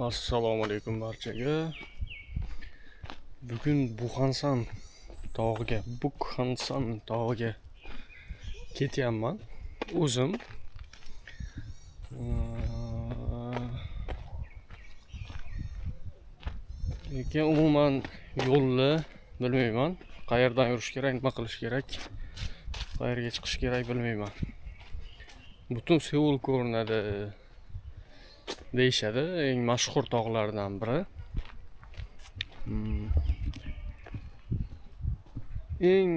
Assalomu alaykum barchaga. Bugun Bukhansan tog'iga ketyapman. O'zim lekin umuman yo'lni bilmayman. Qayerdan yurish kerak, nima qilish kerak, qayerga chiqish kerak bilmayman. Butun Seul ko'rinadi deyishadi, eng mashhur tog'lardan biri. Eng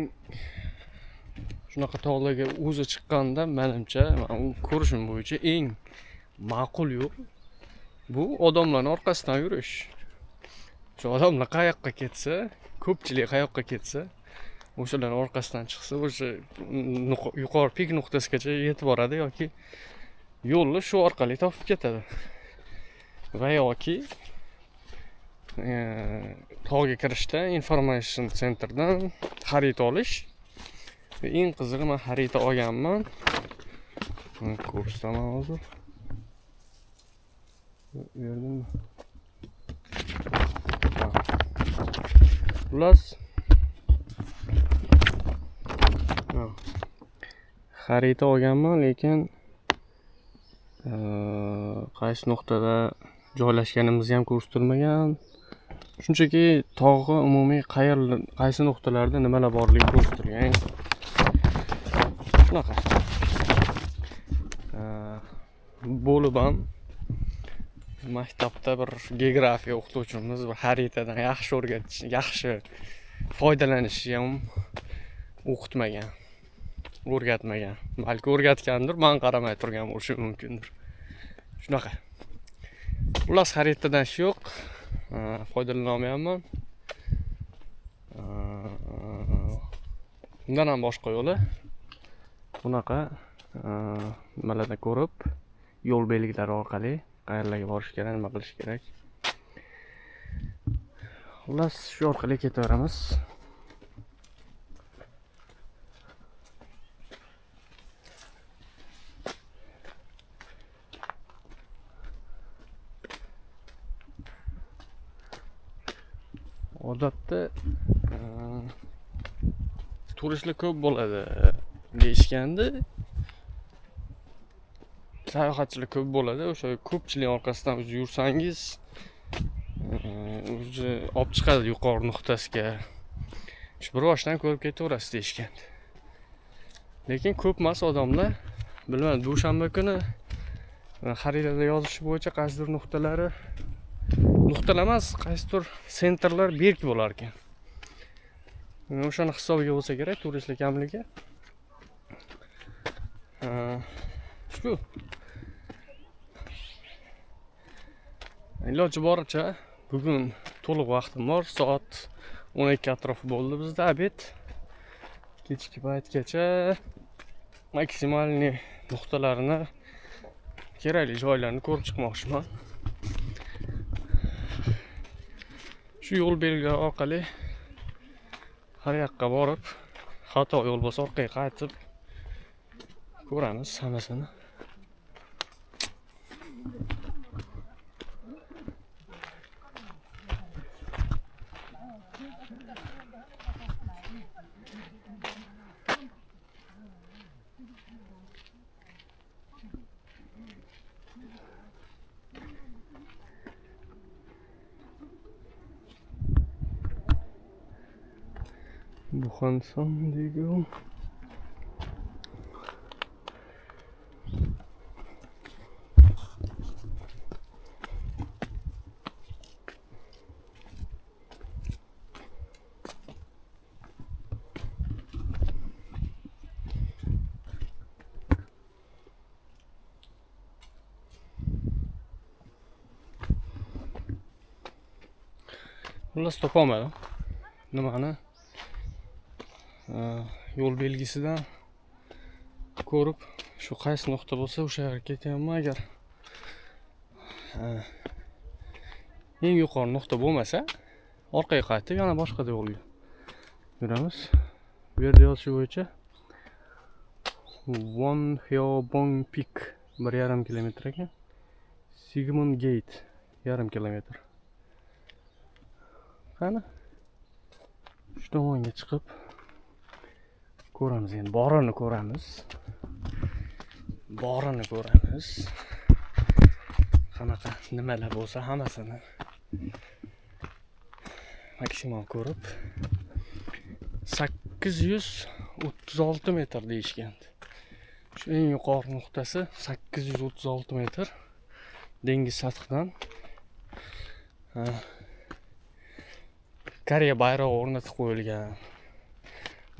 shunaqa tog'larga o'zi chiqqanda menimcha, men ko'rishim bo'yicha eng ma'qul yo'l bu odamlarning orqasidan yurish. Shu odamlar qayoqqa ketsa, ko'pchilik qayoqqa ketsa, o'shalarning orqasidan chiqsa, o'sha yuqori pik nuqtasigacha yetib boradi yoki yo'lni shu orqali topib ketadi. Va yoki tog'ga kirishda information centerdan xarita olish. Eng qizig'i, men xarita olganman. Ko'rsataman hozir. Yerdimmi? Plus xarita olganman, lekin qaysi nuqtada joylashganimizni ham ko'rsatilmagan. Shunchaki tog'i umumiy qaysi nuqtalarda nimalar borligi ko'rsatilgan. Shunaqa. Bo'lib ham maktabda bir geografiya o'qituvchimiz bir xaritadan yaxshi foydalanishni ham o'rgatmagan. Balki o'rgatgandir, men qaramay turgan bo'lishim mumkindir. Shunaqa. Xullas, xaritadan ish yo'q. Foydalana olmayapman. Undan ham boshqa yo'li bunaqa nimalarni ko'rib, yo'l belgilari orqali qayerlarga borish kerak, nima qilish kerak. Xullas, shu orqali ketaveramiz. Odatda turistlar ko'p bo'ladi deyishgandi. Sayohatchilar ko'p bo'ladi. O'sha ko'pchilik orqasidan o'zi yursangiz, o'zi olib chiqadi yuqori nuqtasiga. Shu bir boshdan ko'rib ketaverasiz deyishgandi. Lekin ko'p emas odamlar, bilmadim, dushanba kuni xaritada yozishi bo'yicha qaysidir nuqtalar emas, qaysidir sentrlar berk bo'lar ekan. O'shani hisobiga bo'lsa kerak, turistlar kamligi. Shu. Iloji boricha bugun to'liq vaqtim bor. Soat 12 atrofi bo'ldi bizda obed. Kechki paytgacha maksimalniy nuqtalarini, kerakli joylarni ko'rib chiqmoqchiman. Shu yo'l belgilari orqali har yoqqa borib, xato yo'l bo'lsa orqaga qaytib ko'ramiz hammasini. Bukhansan deydi. Xullas topolmadim. Nimani? Yo'l belgisidan ko'rib, shu qaysi nuqta bo'lsa o'sha yerga ketyapman. Agar eng yuqori nuqta bo'lmasa, orqaga qaytib yana boshqa yo'lga yuramiz. Bu yerda yozishi bo'yicha Wonhyeobong Peak 1,5 kilometr ekan. Sigmund Gate 1,5 kilometr. Qani shu tomonga chiqib ko'ramiz, endi borini ko'ramiz. Qanaqa nimalar bo'lsa hammasini maksimal ko'rib 836 metr deyishgan. Shu eng yuqori nuqtasi 836 metr dengiz sathidan. Koreya bayrog'i o'rnatib qo'yilgan.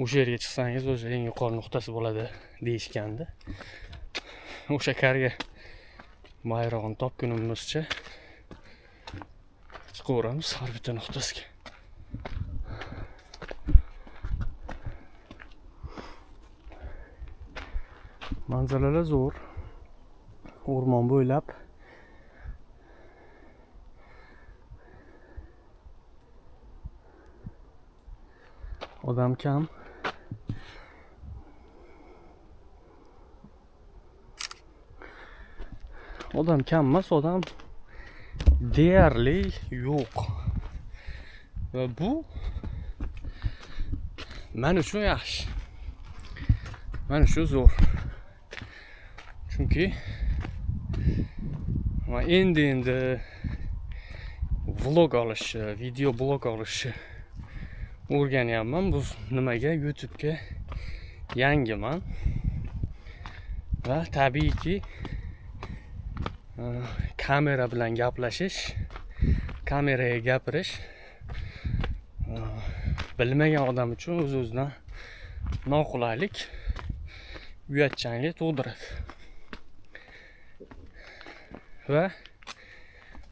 O'sha yerga chiqsangiz o'sha eng yuqori nuqtasi bo'ladi deyishgandi. O'sha Koreya bayrog'ini topgunimizcha chiqaveramiz har bitta nuqtasiga. Manzaralar zo'r. O'rmon bo'ylab odam kam. Odam kam emas, odam deyarli yo'q. Va bu men uchun yaxshi. Men uchun zo'r. Chunki men endi vlog olishni, video blog olishni o'rganyapman. Bu nimaga? YouTube'ga yangiman. Va tabiiyki kamera bilan gaplashish, kameraga gapirish bilmagan odam uchun o'z-o'zidan noqulaylik, uyatchanlik tug'diradi. Va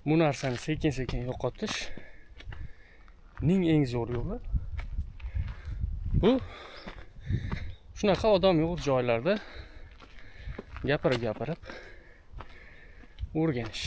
bu narsani sekin-sekin yo'qotishning eng zo'r yo'li bu shunaqa odam yo'q joylarda gapirib o'rganish.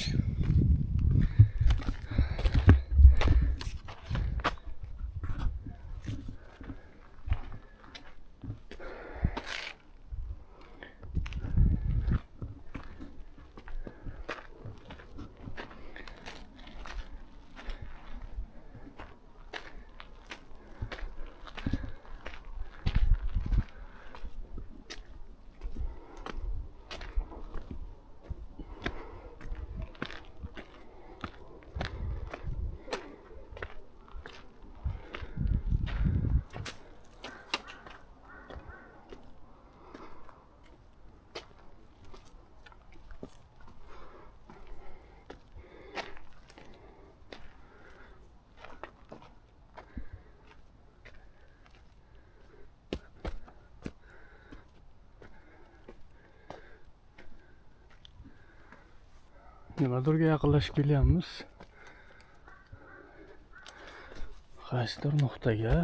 Nimadirga yaqinlashib kelyapmiz. Qaysidir nuqtaga.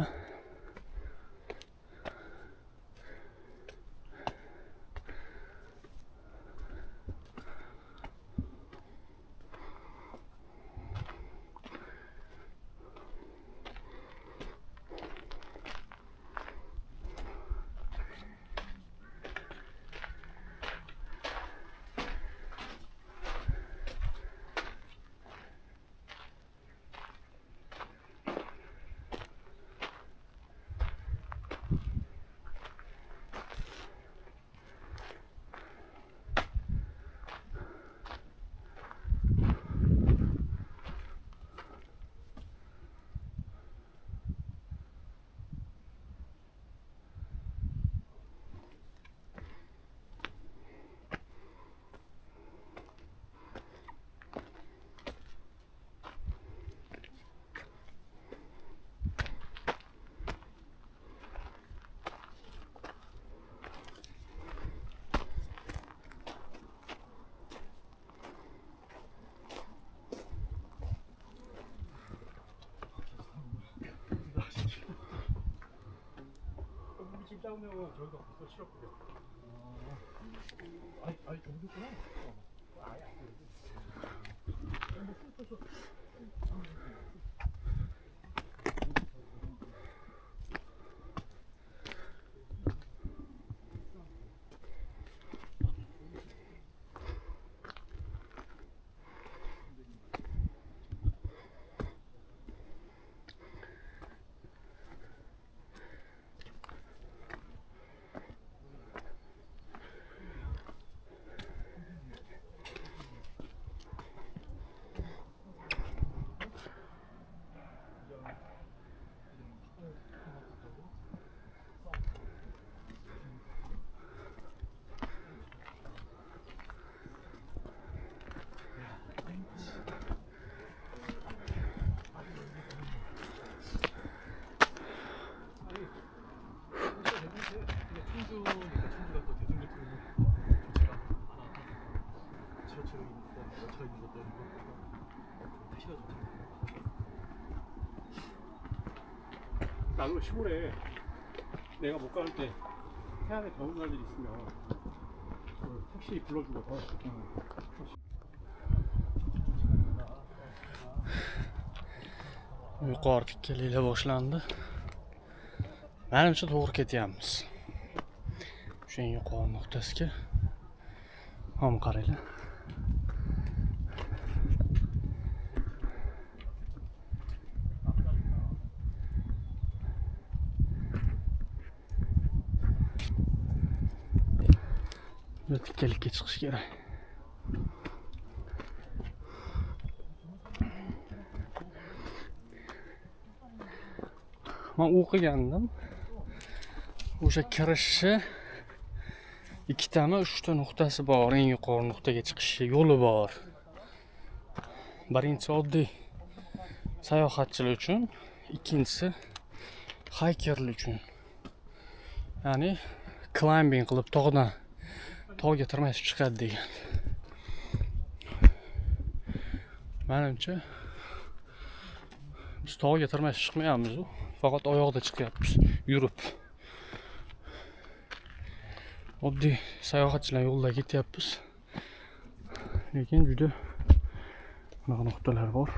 다운되면 저희가 벌써 싫었거든요. 아니 정도구나. 아예 안 돼. 차 있는 것도 아니고 택시가 좋다. 나도 시골에 내가 못 가는 때 해안에 더운 날들이 있으면 그 택시 불러주거든. Yuqori tikkaliklar boshlandi. Menimcha to'g'ri ketyapmiz. O'sha eng yuqori nuqtasiga. Ham qaranglar. Bu tikkalikka chiqish kerak. Men o'qigandim. O'sha kirishi ikkitami, uchta nuqtasi bor, eng yuqori nuqtaga chiqishi yo'li bor. Birinchisi oddiy sayohatchilar uchun, ikkinchisi haykerlar uchun. Ya'ni climbing qilib tog'ga tirmashib chiqadi degan. Menimcha biz tog'ga tirmashib chiqmayapmiz, faqat oyoqda chiqyapmiz, yurib. Oddiy sayohatchilar yo'lda ketyapmiz. Lekin juda bunaqa nuqtalar bor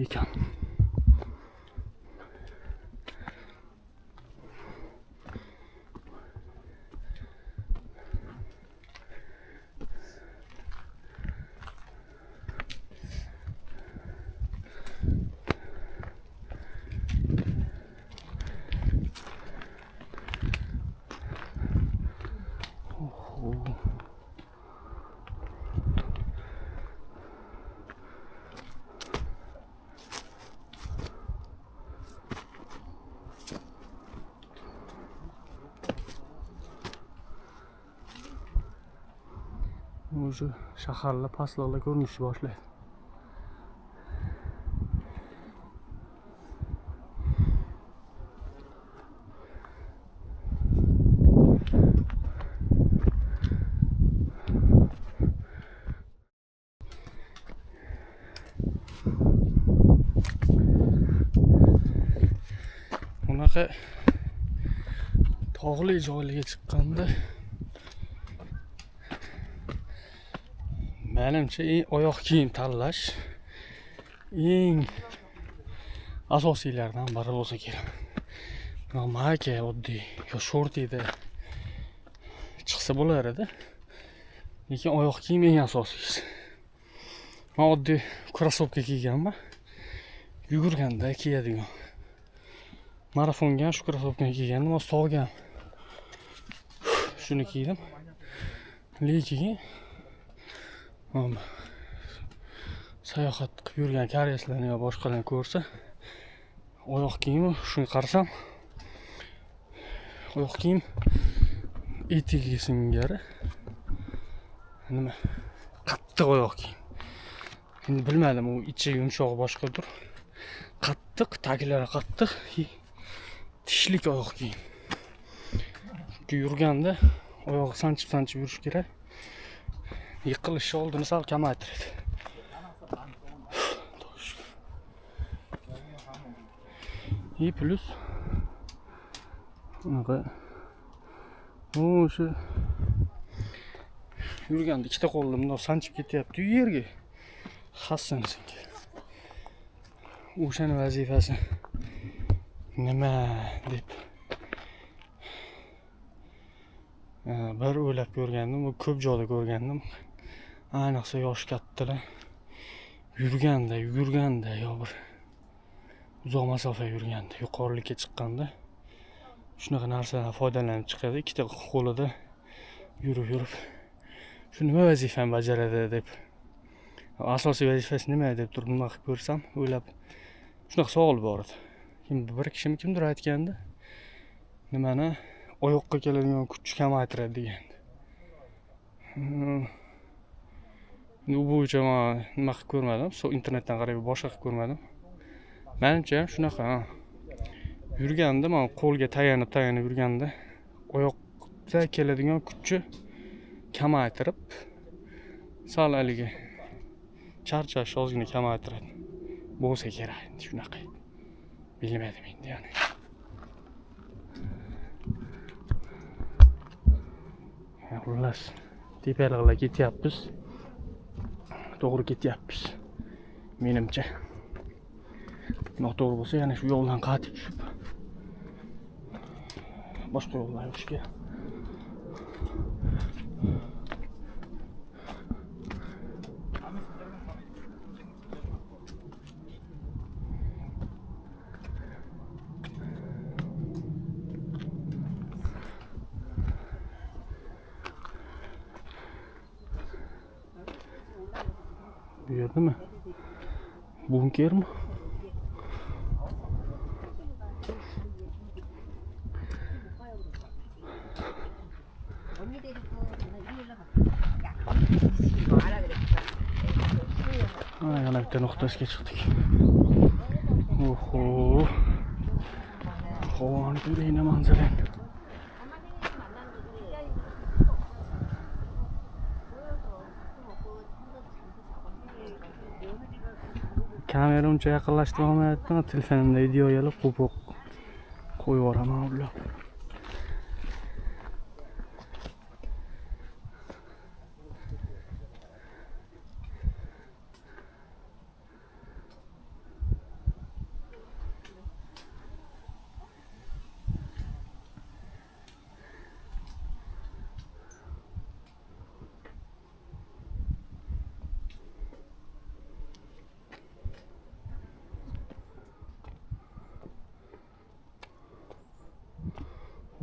ekan. O'sha shaharlar pastlarga ko'rinishni boshlaydi. Bunaqa tog'li joylarga chiqqanda menimcha oyoq kiyim tanlash eng asosiylardan biri bo'lsa kerak. Mayka oddiy yo shortida chiqsa bo'lar edi. Lekin oyoq kiyim eng asosiysi. Men oddiy krossovka kiyganman. Yugurganda kiyadigan. Marafonga shu krossovkani kiygandim, hozir tog'ga shuni kiydim. Lekin sayohat qilib yurgan koreyslarni yo boshqalarni ko'rsa, oyoq kiyimi shuni qarasam, oyoq kiyim etigiga singari nima qattiq oyoq kiyim. Endi bilmadim, u ichi yumshoq boshqadir. Qattiq, taglari qattiq, tishlik oyoq kiyim. Chunki yurganda oyog'i sanchib yurish kerak. Yiqilish oldini sal kamaytiradi. И плюс bunaqa o'sha yurganda ikkita qo'lni bundoq sanchib ketyapti yerga. Hassansinki. O'shani vazifasi nima deb bir o'ylab ko'rgandim, ko'p joyda ko'rgandim. Ayniqsa yosh kattalar yurganda yo bir uzoq masofa yurganda, yuqorilikka chiqqanda shunaqa narsadan foydalanib chiqadi. Ikkita qo'lida yurib shu nima vazifani bajaradi deb, asosiy vazifasi nima deb turib nima qilib ko'rsam, o'ylab shunaqa savol bor edi. Bir kimdir aytganda, nimani oyoqqa keladigan kuchni kamaytiradi degandi. Bu bo'yicha men nima qilib ko'rmadim, internetdan qarab boshqa qilib ko'rmadim. Menimcha ham shunaqa. Yurganda, men qo'lga tayanib yurganda oyoqqa keladigan kuchni kamaytirib, sal haligi charchash ozgina kamaytiradi. Bo'lsa kerak endi shunaqa. Bilmadim endi yani. Xullas, tepaliklar ketyapmiz. To'g'ri ketyapmiz. Menimcha. Noto'g'ri bo'lsa yana shu yo'ldan qaytib tushib boshqa yo'ldan yurish kerak. Bu yerdami? Bunkermi? Yana bitta nuqtasiga chiqdik. Oho. Havoni ko'ring, manzarani. Kamera uncha yaqinlashtirib olmayapman. Telefonimda video yelib qo'yib qo'yaman ular.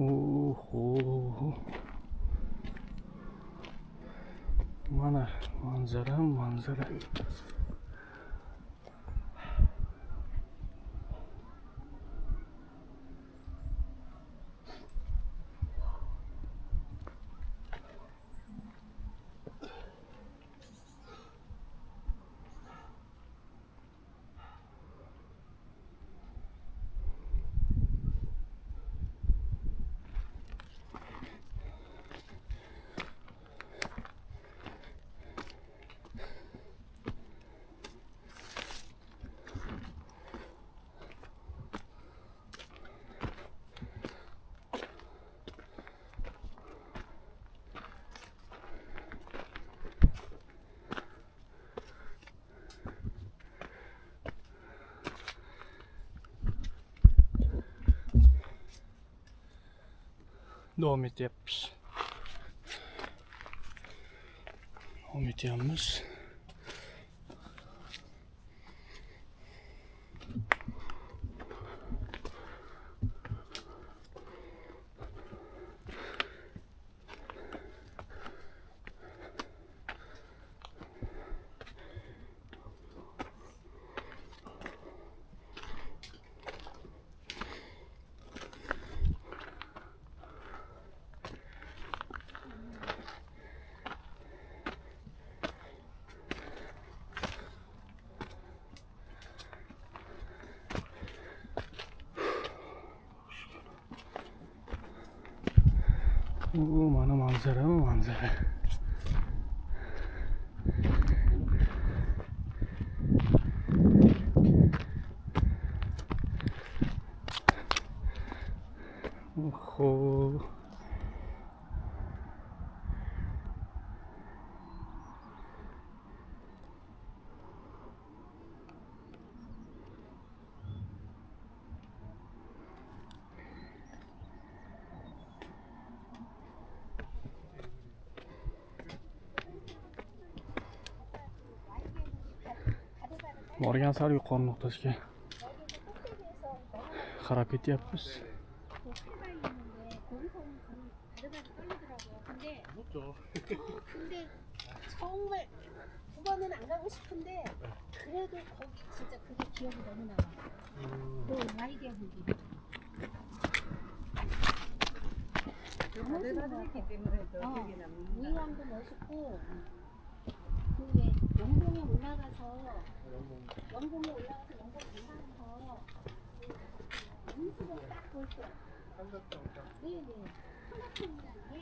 Oho. Mana manzara. Devam etyapmiz. Mana manzara. Oho. Borgan sari yuqori nuqtasiga qarab ketyapmiz. 근데 정말 9번은 안 가고 싶은데 그래도 거기 진짜 그게 기억이 너무 남아. 또 아이디어 보기. 다르기 때문에 더 기억에 남는다. 무의함도 멋있고 그게 영봉에 올라가서 영봉 가면서 음식을 딱 볼 때. 네네. 삼각형이라는 게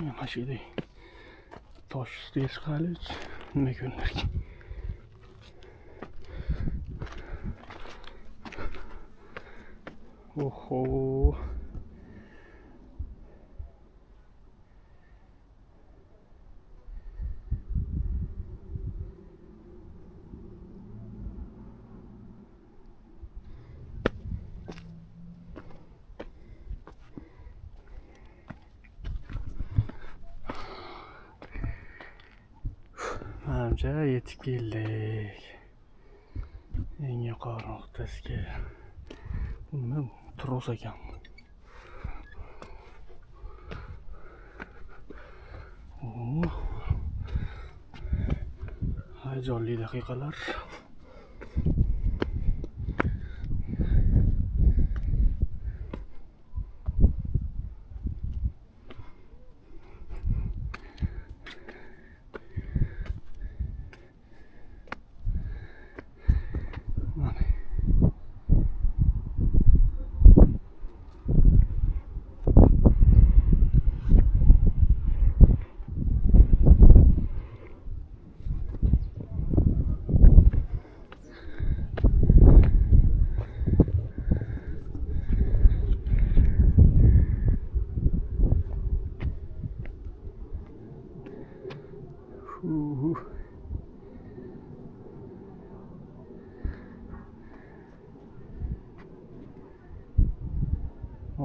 mana shu yerda tosh ustiga chiqaylik. Nima ko'rinarki? Oho. Menimcha yetib keldik. Eng yuqori nuqtasiga. Nima tros ekan? Hayajonli daqiqalar.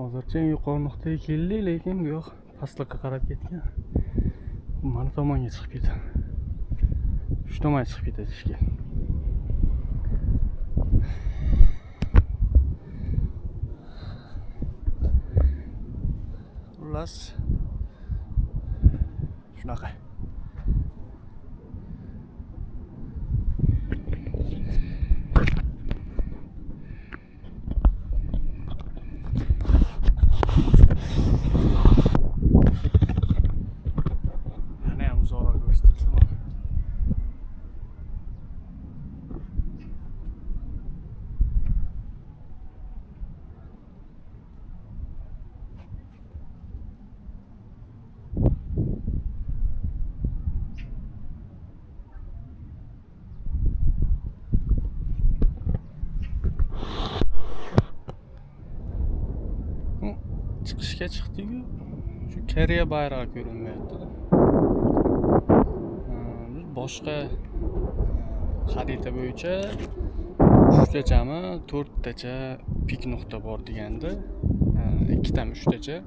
Hozircha yuqori nuqtaga keldik, lekin bu yoq pastlikka qarab ketgan. Mana tomonga chiqib ketadi. Shu tomonga chiqib ketadi ishga. Xullas shunaqa. Chiqishga chiqdik-ku. Shu Koreya bayrog'i ko'rinmayapti-da. Biz boshqa xarita bo'yicha 3tachami, 4tacha pik nuqta bor deganda, 2tami 3tacha.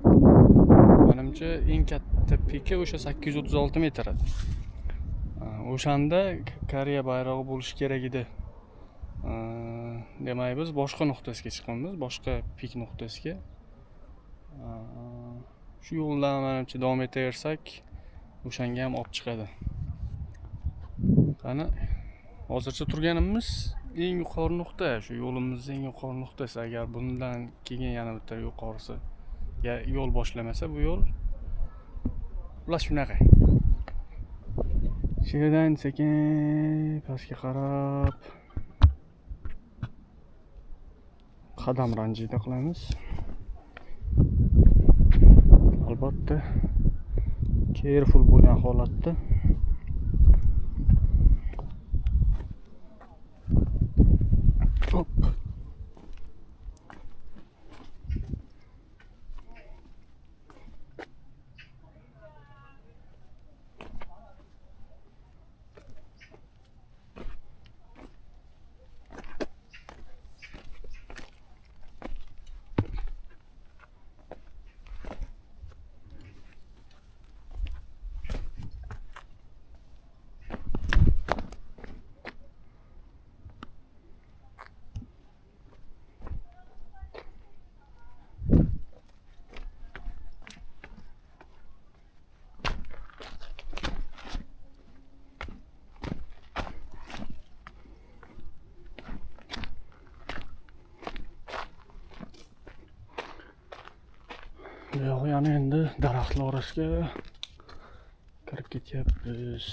Menimcha eng katta piki o'sha 836 metr edi. O'shanda Koreya bayrog'i bo'lishi kerak edi. Demak, biz boshqa nuqtasiga chiqamiz, boshqa pik nuqtasiga. Shu yo'ldan menimcha davom etaversak, o'shanga ham olib chiqadi. Qani, hozircha turganimiz eng yuqori nuqta, shu yo'limizning eng yuqori nuqtasi. Agar bundan keyin yana bitta yuqorisi yo'l boshlamasa, bu yo'l ular shunaqa. Shu yerdan sekin pastga qarab qadam ranjida qilamiz. Albatta careful bo'lgan holatda. Hop. Yo'q, yana endi daraxtlar orasiga kirib ketyapmiz.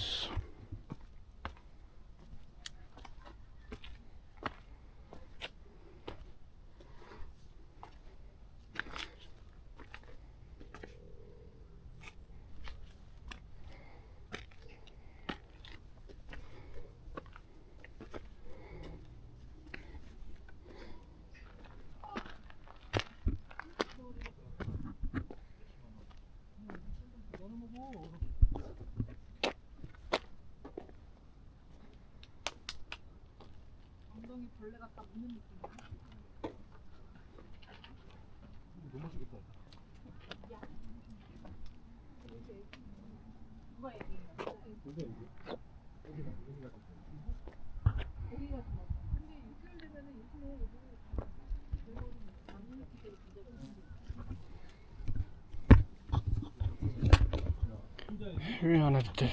엉덩이 벌레가 딱 무는 느낌. 너무 맛있겠다. 누가 얘기해? 근데 이게 고기가 더. 근데 6개월 되면은 요즘에 uy ana bitta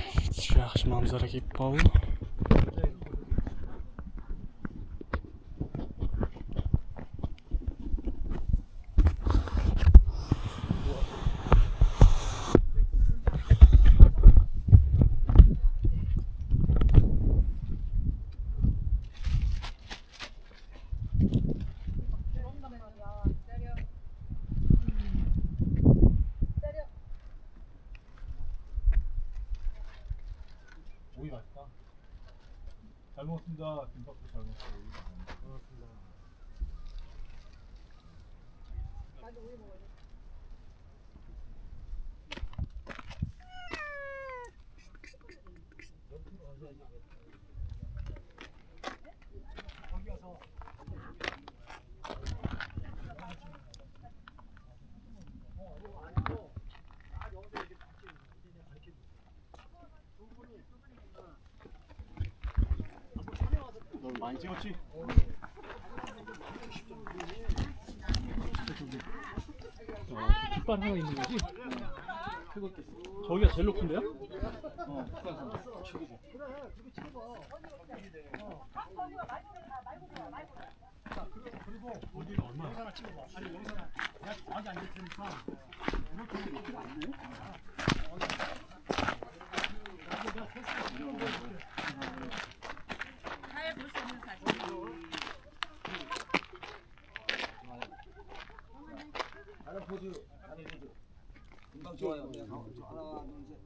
yaxshi manzara kelib qoldi. 오이 맛있다. 잘 먹었습니다. 김밥도 잘 먹었어요. 고맙습니다. 나도 우유 먹어야 돼. 너 많이 찍었지? 깃발 하나 있는 거지? 저기가 제일 높은데요? 최고죠. 그리고 어디는 얼마? 하나 찍어봐. 아니 여기서 내가 아직 안 됐으니까 이렇게 안 돼? 잘볼 수 있는 사진. 다른 포즈, 다른 포즈. 금방 좋아요. 하나, 둘, 셋.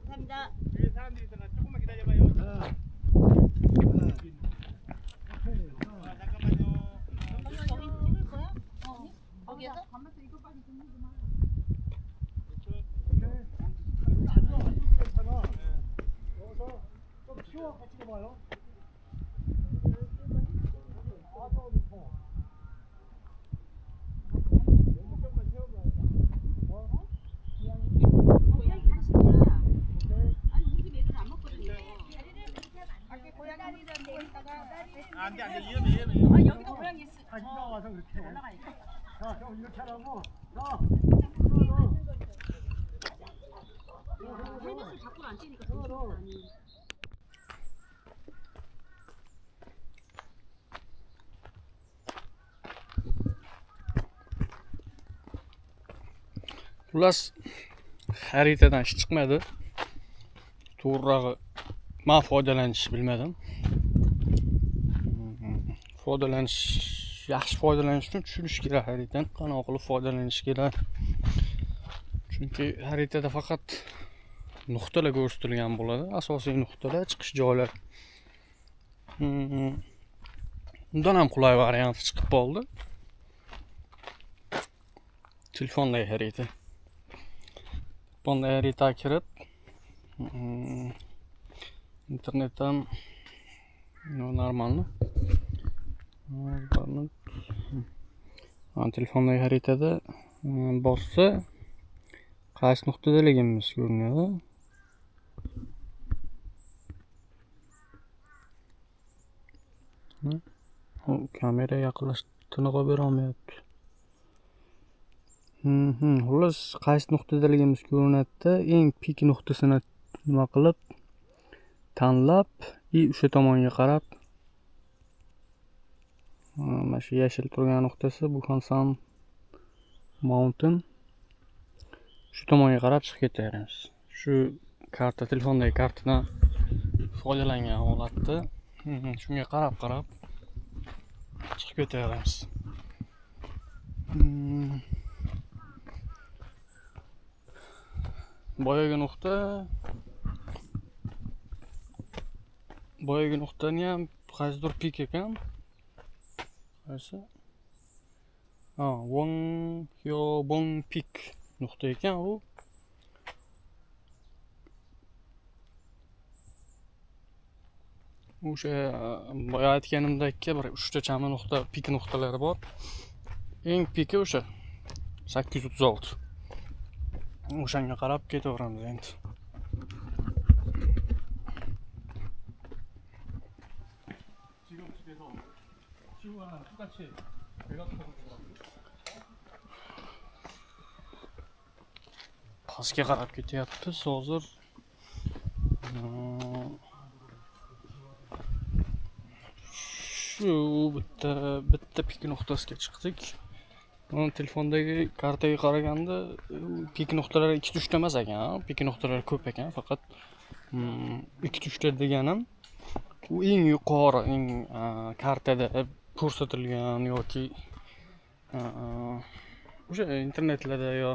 감사합니다. 뒤에 사람들이 있잖아. 조금만 기다려봐요. 잠깐만요. 저기 찍을 거야? 거기에서? 가면서 이거까지 듣는구만. 괜찮아. 여기서 좀 치워 같이 봐요. 고양이 간식이야. 아니 우리 집 애들 안 먹거든요. 밖에 고양이 데리다가 안돼 위험해. 아 여기도 고양이 있어. 다시 나와서 그렇게. 올라가니까. 자, 형 이렇게 하라고. 자, 헬멧을 밖으로 안 찌니까 정신없다니. Xullas, xaritadan ish chiqmadi. To'g'rirog'i men foydalanishni bilmadim. Yaxshi foydalanish uchun tushunish kerak xaritadan. Qanaqa qilib foydalanish kerak. Chunki xaritada faqat nuqtalar ko'rsatilgan bo'ladi, asosiy nuqtalar, chiqish joylar. Undan ham qulay variant chiqib qoldi. Telefondagi xarita. Telefonda xarita kirib, internetdan normalni. Telefondagi xaritada bossa qaysi nuqtadaligimiz ko'rinadi. Kamera yaqinlashtirib bera olmayapti. Xullas, qaysi nuqtadaligimiz ko'rinadi. Eng pik nuqtasini nima qilib, tanlab, o'sha tomonga qarab, mana shu yashil turgan nuqtasi bu Hansan Mountain. Shu tomonga qarab chiqib ketaveramiz. Shu karta, telefondagi kartadan foydalangan holatda shunga qarab chiqib ketaveramiz. Boyagi nuqtani ham qaysidir pik ekan. Qaysi? Wang Hyobong pik nuqta ekan u. O'sha boya aytganimdek bir 3 ta chami nuqta, pik nuqtalari bor. Eng piki o'sha 836. O'shanga qarab ketaveramiz endi. 지금 집에서 친구랑 똑같이 외곽하고 Pastga qarab ketyapmiz hozir. Shu bitta pik nuqtasiga chiqdik. Mana telefondagi kartaga qaraganda pik nuqtalari 2-3 ta emas ekan, pik nuqtalari ko'p ekan, faqat 2-3 ta deganim u eng yuqori, eng kartada ko'rsatilgan yoki o'sha internetlarda yo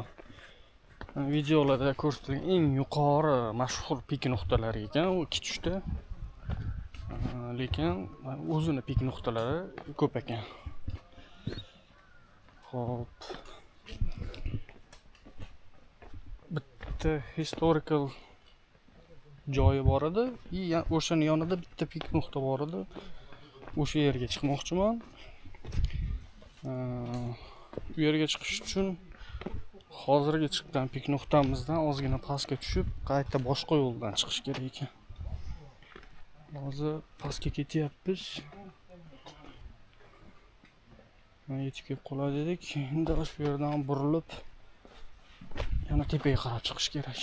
videolarda ko'rsatilgan eng yuqori mashhur pik nuqtalari ekan, u 2-3 ta. Lekin o'zini pik nuqtalari ko'p ekan. Xo'p. Bitta historical joyi bor edi, o'shaning yonida bitta pik nuqta bor edi. O'sha yerga chiqmoqchiman. Bu yerga chiqish uchun hozirgi chiqqan pik nuqtamizdan ozgina pastga tushib, qayta boshqa yo'ldan chiqish kerak ekan. Hozir pastga ketyapmiz. Yetib kelib qolay dedik. Endi shu yerdan burilib yana tepaga qarab chiqish kerak.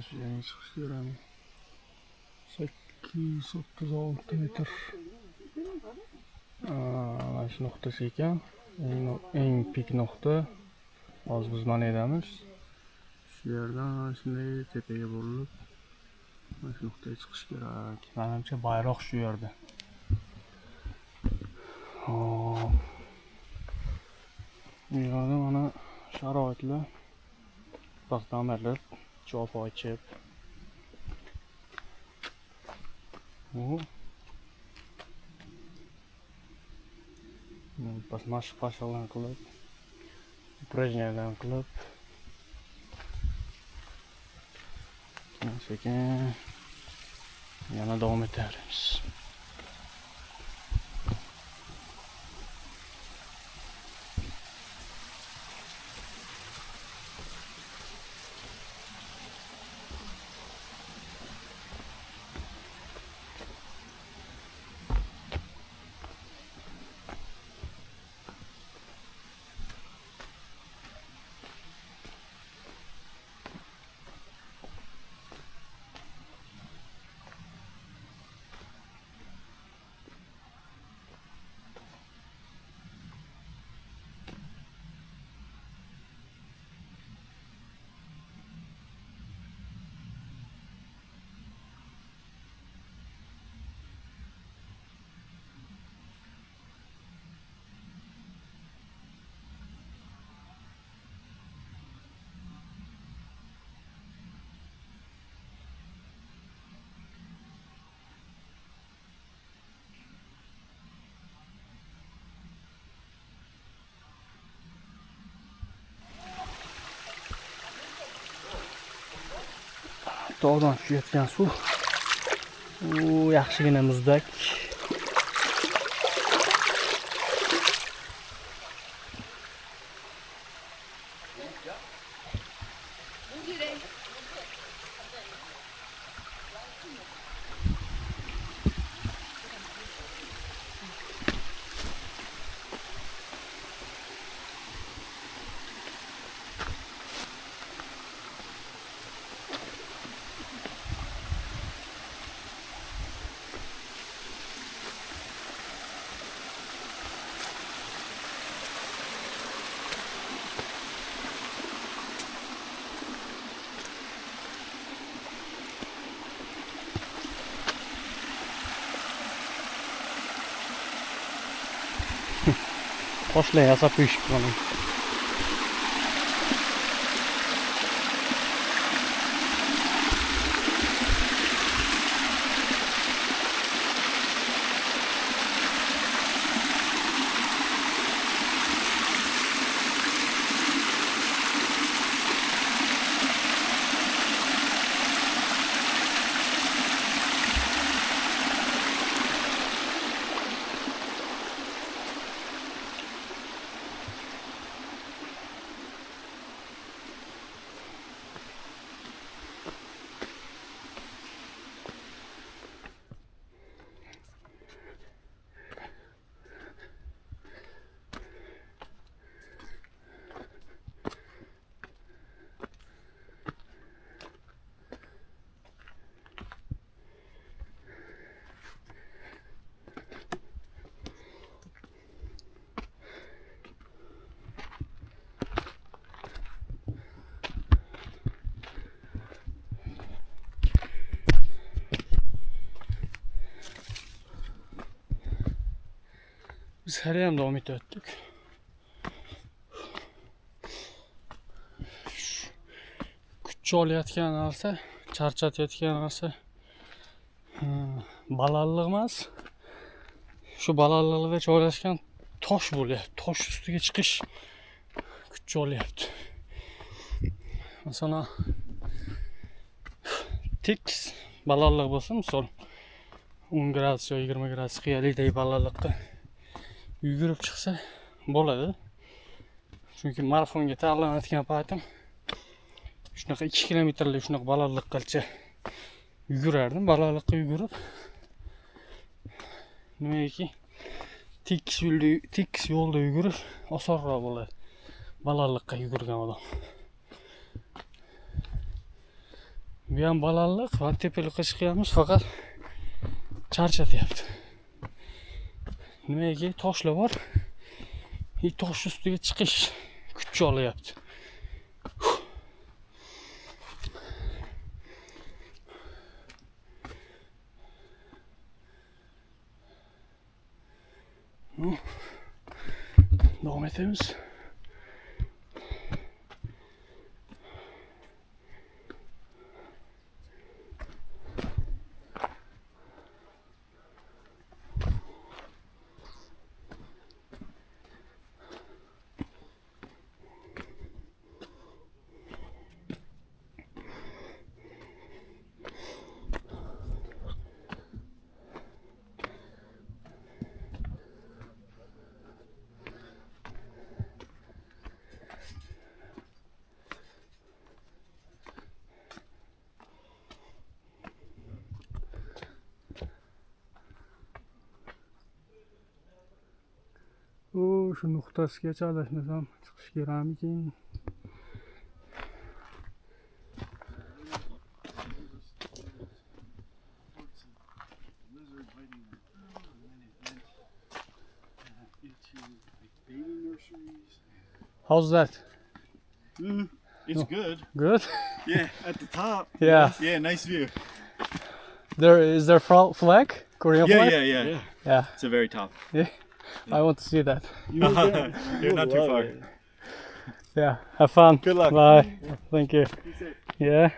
Shu yerga chiqish kerak. 8-36 metr. Mana shu nuqtasi ekan. Eng pik nuqta. Hozir biz mana yerdamiz. Shu yerdan shunday tepaga burilib mana shu nuqtaga chiqish kerak. Menimcha bayroq shu yerda. Hop. Bu yerda mana sharoitlar pastamerlar chop ochib. Pas mashqlardan qilib, упражнениялар qilib, sekin yana davom etamiz. Tog'dan tushayotgan suv. U yaxshigina muzdak. Boshlang yasab qo'yishib mana. Biz hali ham davom etayotdik. Kuch olayotgan narsa, charchatayotgan narsa balandlik emas. Shu balandlikda joylashgan tosh bo'lyapti. Tosh ustiga chiqish kuch olyapti. Masalan, tekis balandlik bo'lsa, misol 10 gradus yoki 20 gradus qiyalikdagi balandlikda yugurib chiqsa bo'ladi. Chunki marafonga tayyorlanayotgan paytim shunaqa 2 kilometrlik shunaqa balandlikgacha yugurardim. Balandlikqa yugurib nimaki tekis yo'lda yugurish osonroq bo'ladi. Balandlikqa yugurgan odam. Bu ham balandlik va tepalikqa chiqyapmiz, faqat charchatyapti. Nimaga toshlar bor? Tosh ustiga chiqish kuch olyapti. Davom etamiz. Şu nuqtasigacha adashmasam chiqish kerakmikin? How's that? It's good. Good? Yeah, at the top. Yeah. Yeah, nice view. Is there flag? Korean flag? Yeah. Yeah. It's the very top. I want to see that. You're not too far. Yeah. Have fun. Good luck. Bye. Thank you. Yeah.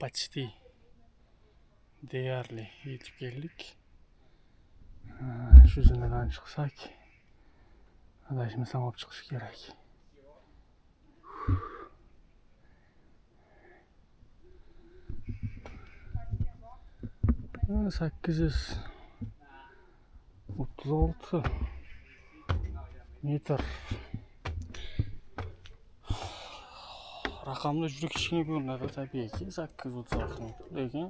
Почти deyarli yetib keldik. Shu zinadan chiqsak, adashmasam olib chiqish kerak. 836 metr. Raqamda juda kichkina ko'rinadi tabiiyki 836 metr, lekin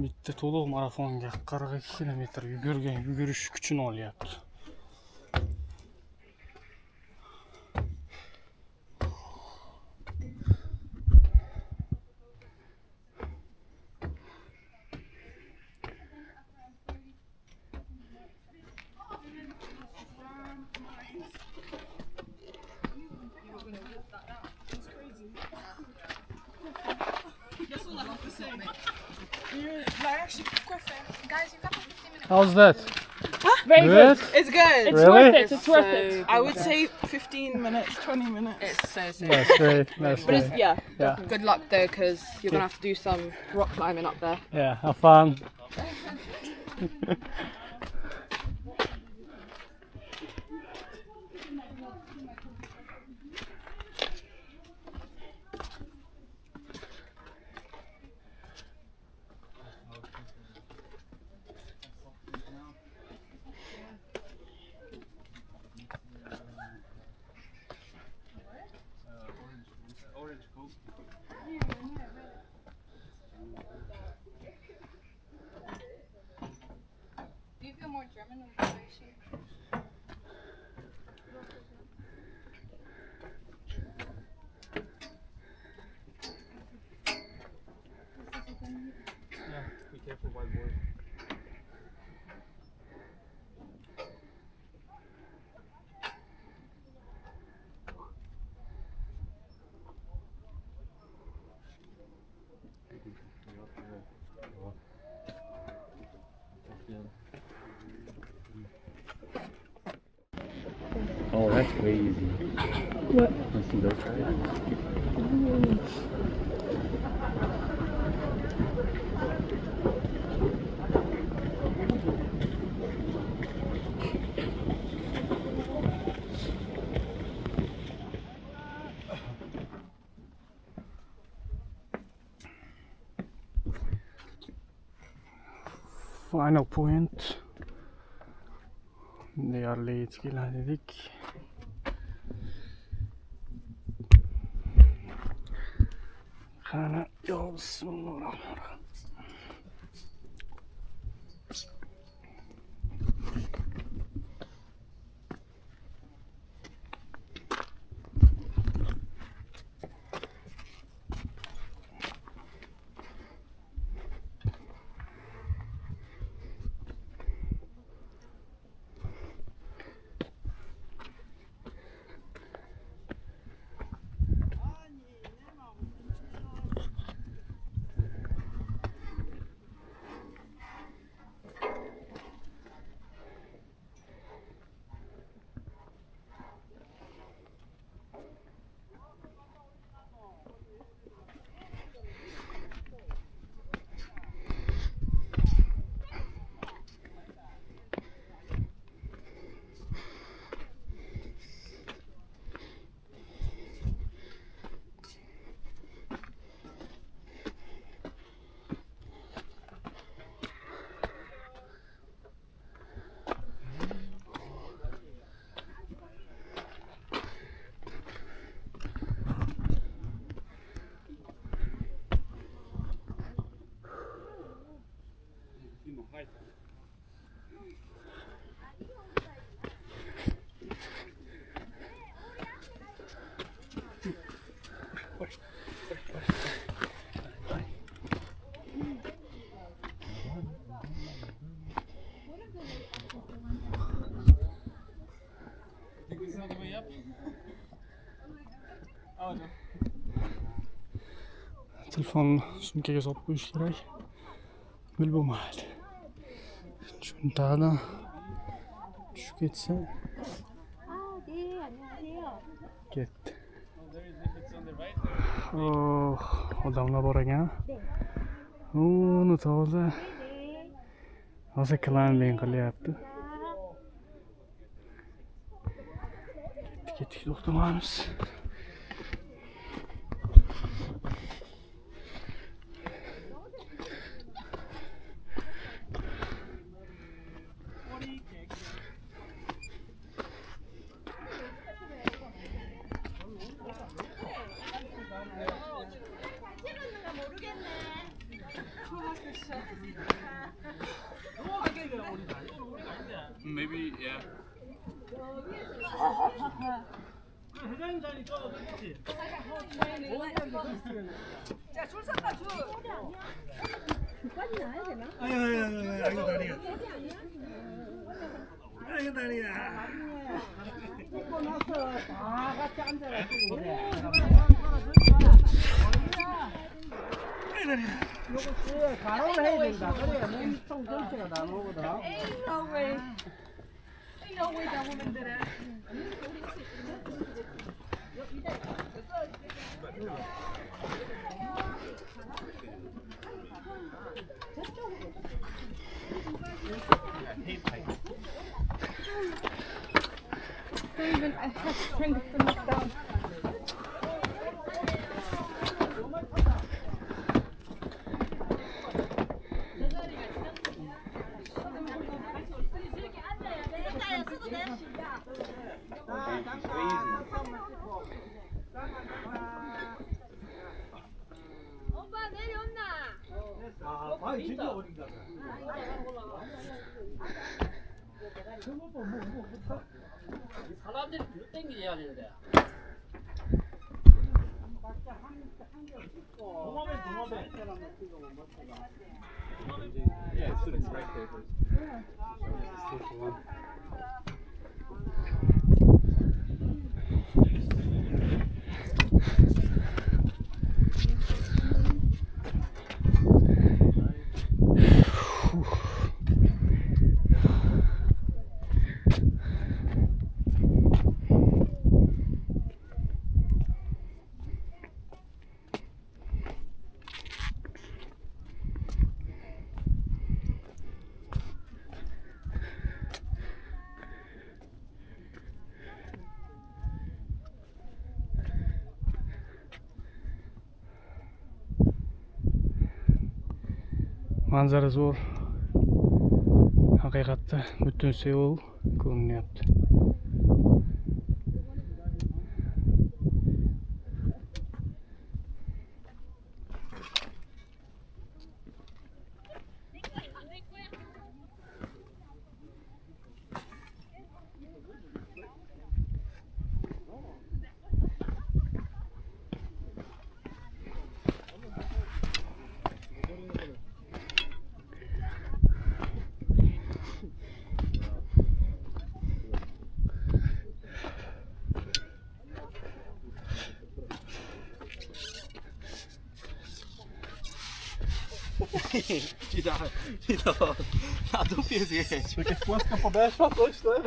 bitta to'liq marafonga 42 kilometr yugurish kuchini olyapti. How's that? Very Good? It's good. It's Really? worth it. It's worth it. I would say 15 minutes, 20 minutes. It's so sick. That's great. That's But it's, great. yeah. Yeah. Good luck though, because you're gonna have to do some rock climbing up there. Yeah, have fun. Do you feel more German than British? Be careful, white boy. Oh, that's crazy. What? Let's see those guys. Final point. Deyarli yetib keldik. Qani, yo bismillahirrohmanirrohim. Telefon sumkaga solib qo'yish kerak. Bil bo'lmaydi. Cho'ntagini tushib ketsa 네, 안녕하세요. ketdi. Oh, odamlar bor ekan. Uni toza. Hozir climbing qilyapti. Ketdik, to'xtamaymiz. Maybe, yeah. 회장님 자리 저 그렇지. 줄 섰다, 줄. 아이고 다리야. 아이고 다리야. 먹고 나서 다 같이 앉아가지고 그래. 간호를 해야 된다. 그래야 몸통 전체가 다 나오거든. Ain't no way. Ain't no way that woman did it. Even I have strength to knock down. 아, 많이 진짜 어린다. 사람들이 뒤로 땡기야 되는데. 동화배. Yeah, it's right there. Let's take one. Manzara zo'r. Haqiqatda butun Seul ko'rinyapti. Na dupie zjeść. Porque płaską podeszła, coś to.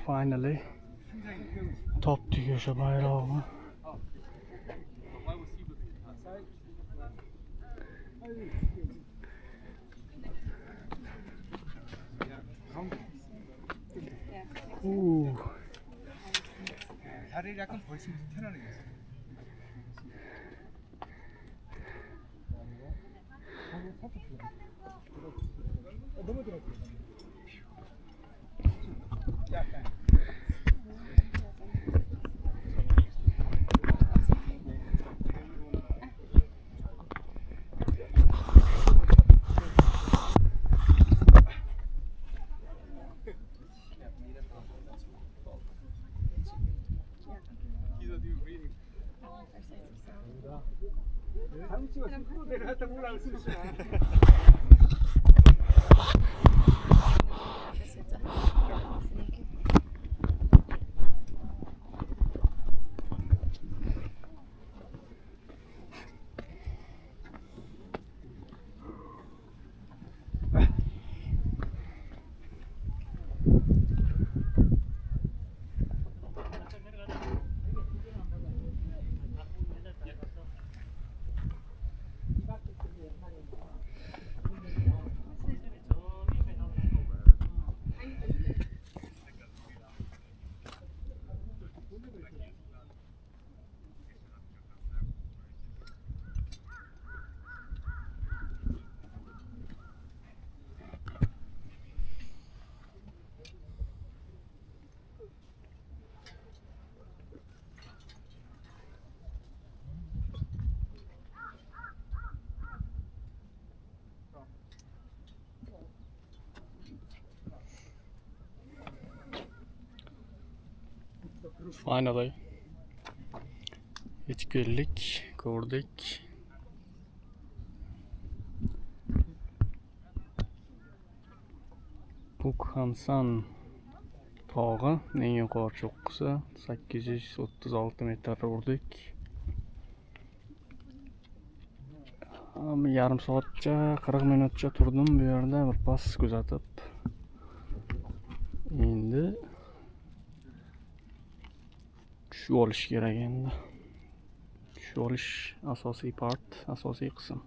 Finally topdik o'sha bayrog'ni. 다리를 약간 벌리면 편안하게. 너무 들어. 약간. 장치가 10% 내려갔다 올라갈 수 있어. Finally yetib keldik, ko'rdik. Bukhansan tog'i eng yuqori cho'qqisi 836 metr urdik. Yarim soatcha 40 minutcha turdim bu yerda birpas kuzatib. Endi tushib olish kerak endi. Tushib olish asosiy part, asosiy qism.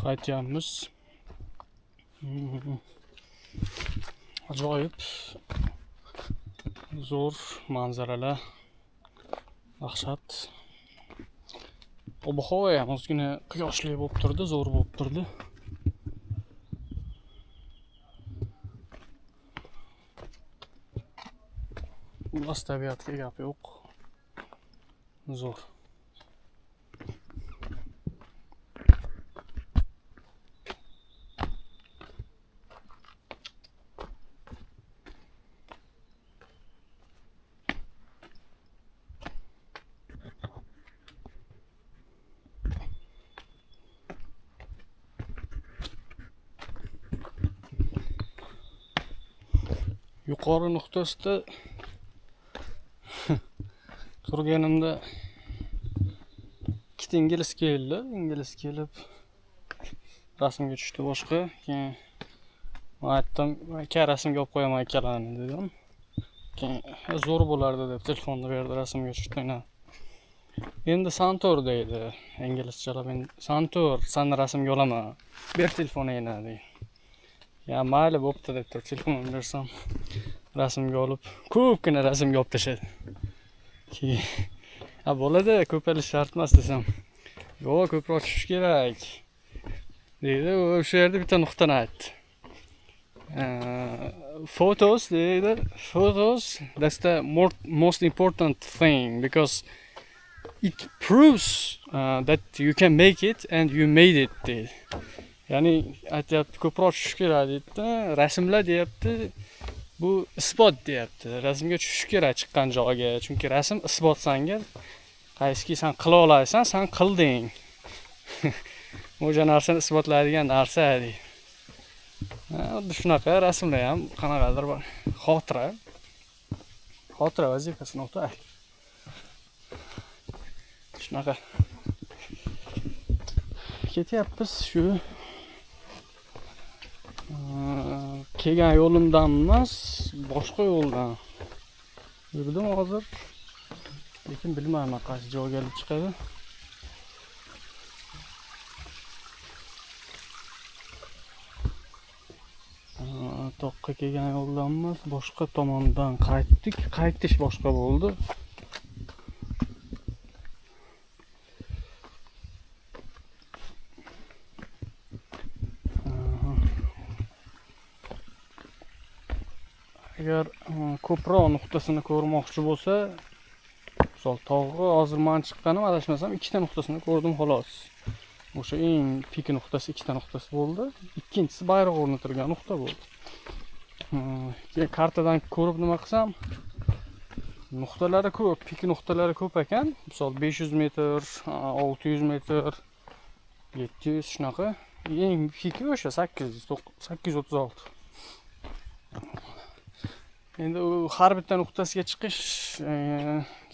Qaytyapmiz. Ajoyib zo'r manzaralar, dahshat. Ob-havo ham ozgina quyoshli bo'lib turdi, zo'r bo'lib turdi. Xullas tabiatga gap yo'q. Zo'r. Yuqori nuqtasida turganimda ikkita ingliz keldi. Ingliz kelib rasmga tushdi boshqa. Keyin men aytdim, "Aka rasmga olib qo'yaman ikkalani" dedim. Keyin zo'r bo'lardi deb telefonni berdi, rasmga tushdi. Endi Santor deydi inglizchalab. Santor, seni rasmga olaman. Ber telefoningni deydi. Ya mayli bo'pti deb turib telefonimni bersam, rasmga olib, ko'pgina rasmga olib tashladi. Keyin ha bo'ladi, ko'paylish shart emas desam. Yo'q, ko'proq tushish kerak. Deydi, o'sha yerda bitta nuqtani aytdi. Photos, deydi, photos, that's the most important thing because it proves that you can make it and you made it, deydi. Ya'ni aytyapti, ko'proq tushish kerak deydi. Rasmlar deyapti, bu isbot deyapti. Rasmga tushish kerak chiqqan joyga, chunki rasm isbot sanga. Qaysiki sen qila olasan, sen qilding. O'sha narsani isbotlaydigan narsa deydi. Xuddi shunaqa rasmlar ham qanaqadir bor. Xotira vazifasini o'tay. Shunaqa. Ketyapmiz shu kelgan yo'limdan emas, boshqa yo'ldan yurdim hozir. Lekin bilmayman qaysi joyga olib chiqadi. Toqqa kelgan yo'ldan emas, boshqa tomondan qaytdik. Qaytish boshqa bo'ldi. Agar ko'proq nuqtasini ko'rmoqchi bo'lsa, misol tog'i hozir men chiqqanim adashmasam ikkita nuqtasini ko'rdim xolos. O'sha eng pik nuqtasi ikkita nuqtasi bo'ldi. Ikkinchisi bayroq o'rnatilgan nuqta bo'ldi. Keyin kartadan ko'rib nima qilsam, nuqtalari ko'p, pik nuqtalari ko'p ekan. Misol 500 metr, 600 metr, 700 shunaqa. Eng piki o'sha 836. Endi har bitta nuqtasiga chiqish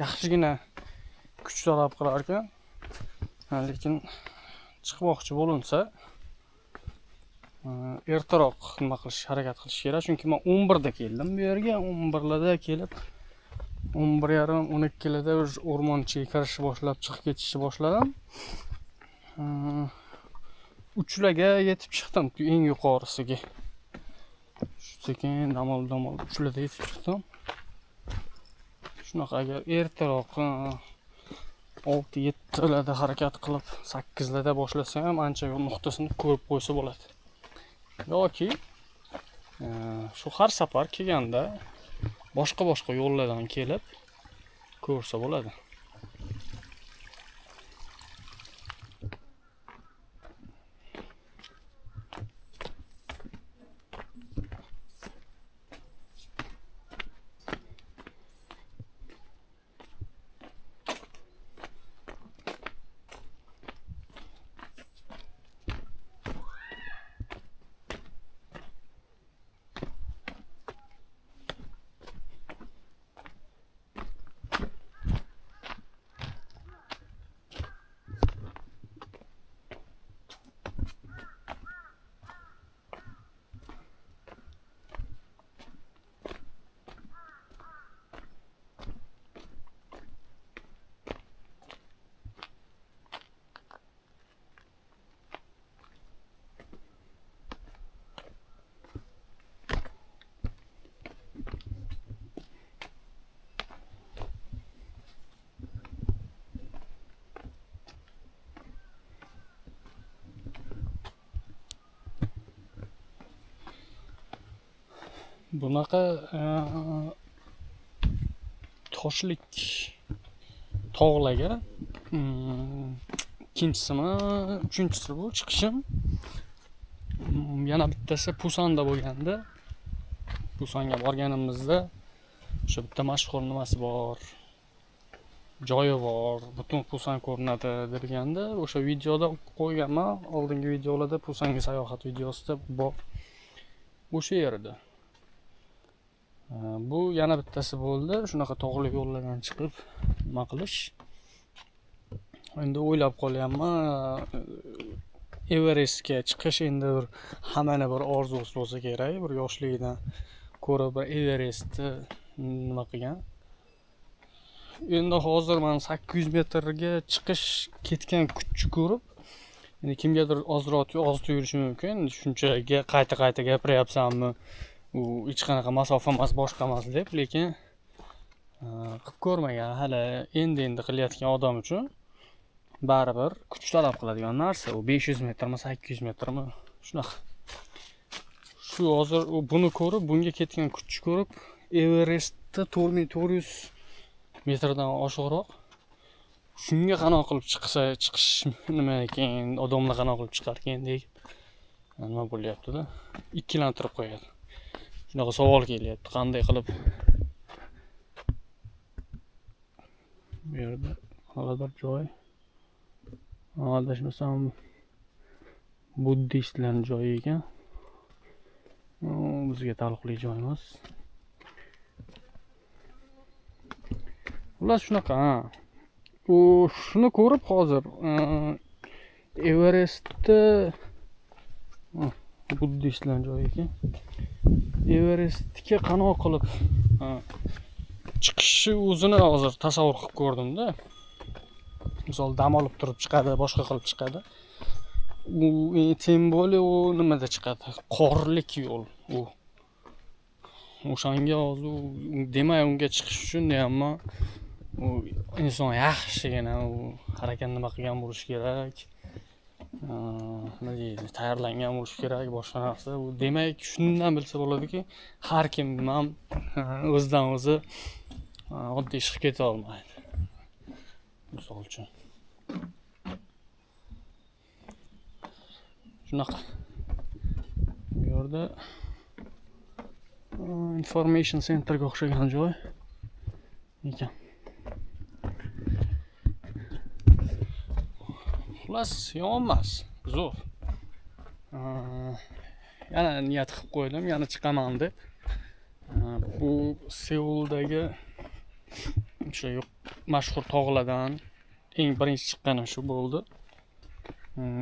yaxshigina kuch talab qilar ekan. Lekin chiqmoqchi bo'linsa ertaroq nima qilish, harakat qilish kerak. Chunki men 11 da keldim bu yerga. 11 larda kelib 11:30, 12 larda o'rmon ichiga kirishni boshlab, chiqib ketishni boshladim. 3 larga yetib chiqdim eng yuqorisiga. Sekin damol 3 larda yetib chiqdim. Shunaqa agar ertaroq 6-7 larda harakat qilib 8 larda boshlasa ham ancha yo'l nuqtasini ko'rib qo'ysa bo'ladi. Yoki shu har safar kelganda boshqa yo'llardan kelib ko'rsa bo'ladi. Bunaqa toshlik tog'larga ikkinchisimi, uchinchisi bu chiqishim. Yana bittasi Pusanda bo'lganda, Pusanga borganimizda o'sha bitta mashhur nimasi bor, joyi bor, butun Pusan ko'rinadi deganda, o'sha videoda qo'yganman, oldingi videolarda Pusanga sayohat videosida bor. O'sha yerda. Bu yana bittasi bo'ldi. Shunaqa tog'li yo'llardan chiqib nima qilish. Endi o'ylab qolyapman, Everestga chiqish endi bir hammani bir orzusi bo'lsa kerak. Bir yoshligidan ko'rib bir Everestni nima qilgan. Endi hozir men 800 metrga chiqish ketgan kuchni ko'rib, endi kimgadir ozroq yurishi mumkin. Shunchaga qayta-qayta gapiryapsanmi? u hech qanaqa masofa emas, boshqa emas deb, lekin qilib ko'rmagan, hali endi qilayotgan odam uchun baribir kuch talab qiladigan narsa. U 500 metrmi, 800 metrmi, shunaqa. Shu hozir buni ko'rib, bunga ketgan kuchni ko'rib, Everestda 4400 metrdan oshiqroq. Shunga qanoq qilib chiqish nima ekan, odamlar qanoq qilib chiqar ekan deb nima bo'lyapti-da, ikkilantirib qo'yadi. Shunaqa savol kelyapti, qanday qilib bu yerda qanaqadir joy, adashmasam buddistlarning joyi ekan. Bizga taalluqli joy emas. Ular shunaqa. U shuni ko'rib hozir Everestda buddistlarning joyi ekan. Everestga qanoq qilib chiqishi o'zini hozir tasavvur qilib ko'rdim-da. Misol dam olib turib chiqadi, boshqa qilib chiqadi. U tem bo'li u nimada chiqadi? Qorlik yo'l u. O'shanga hozir demay unga chiqish uchun ham u inson yaxshigina u harakat nima qilgan bo'lish kerak. Nima deydi, tayyorlangan bo'lish kerak, boshqa narsa. U demak, shundan bilsa bo'ladiki, har kim ham o'zidan o'zi oddiy chiqib keta olmaydi. Misol uchun. Shunaqa. Bu yerda information centerga o'xshagan joy ekan. Xullas, yomon emas, zo'r. Yana niyat qilib qo'ydim, yana chiqaman deb. Bu Seuldagi o'sha mashhur tog'lardan eng birinchi chiqqanim shu bo'ldi.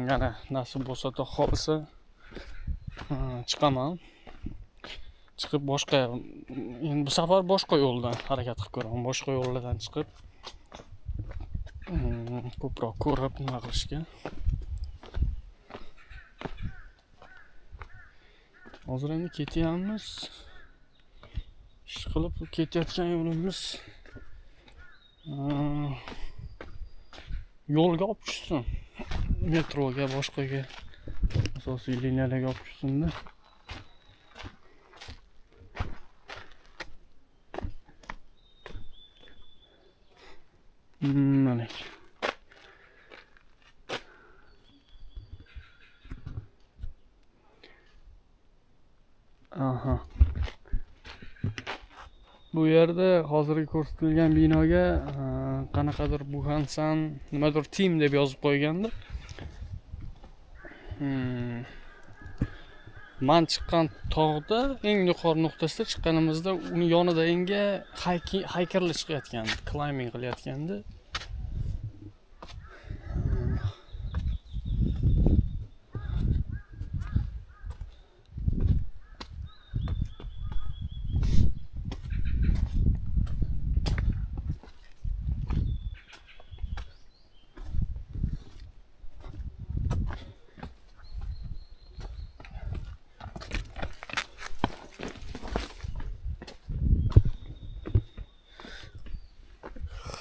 Yana nasib bo'lsa, xohlasa chiqaman. Chiqib boshqa, endi bu safar boshqa yo'ldan harakat qilib ko'raman. Boshqa yo'llardan chiqib ko'proq ko'rib nima qilishga. Hozir endi ketyapmiz. Ish qilib ketayotgan yo'limiz yo'lga olib tushsin. Metroga, boshqaga, asosiy liniyalarga olib tushsin-da. Mana. Aha. Bu yerda hozirgi ko'rsatilgan binoga qanaqadir Buhansan nimadir team deb yozib qo'ygandi. Men chiqqan tog'da eng yuqori nuqtasida chiqqanimizda uni yonida enga haykarlar chiqayotgandi, climbing qilayotgandi.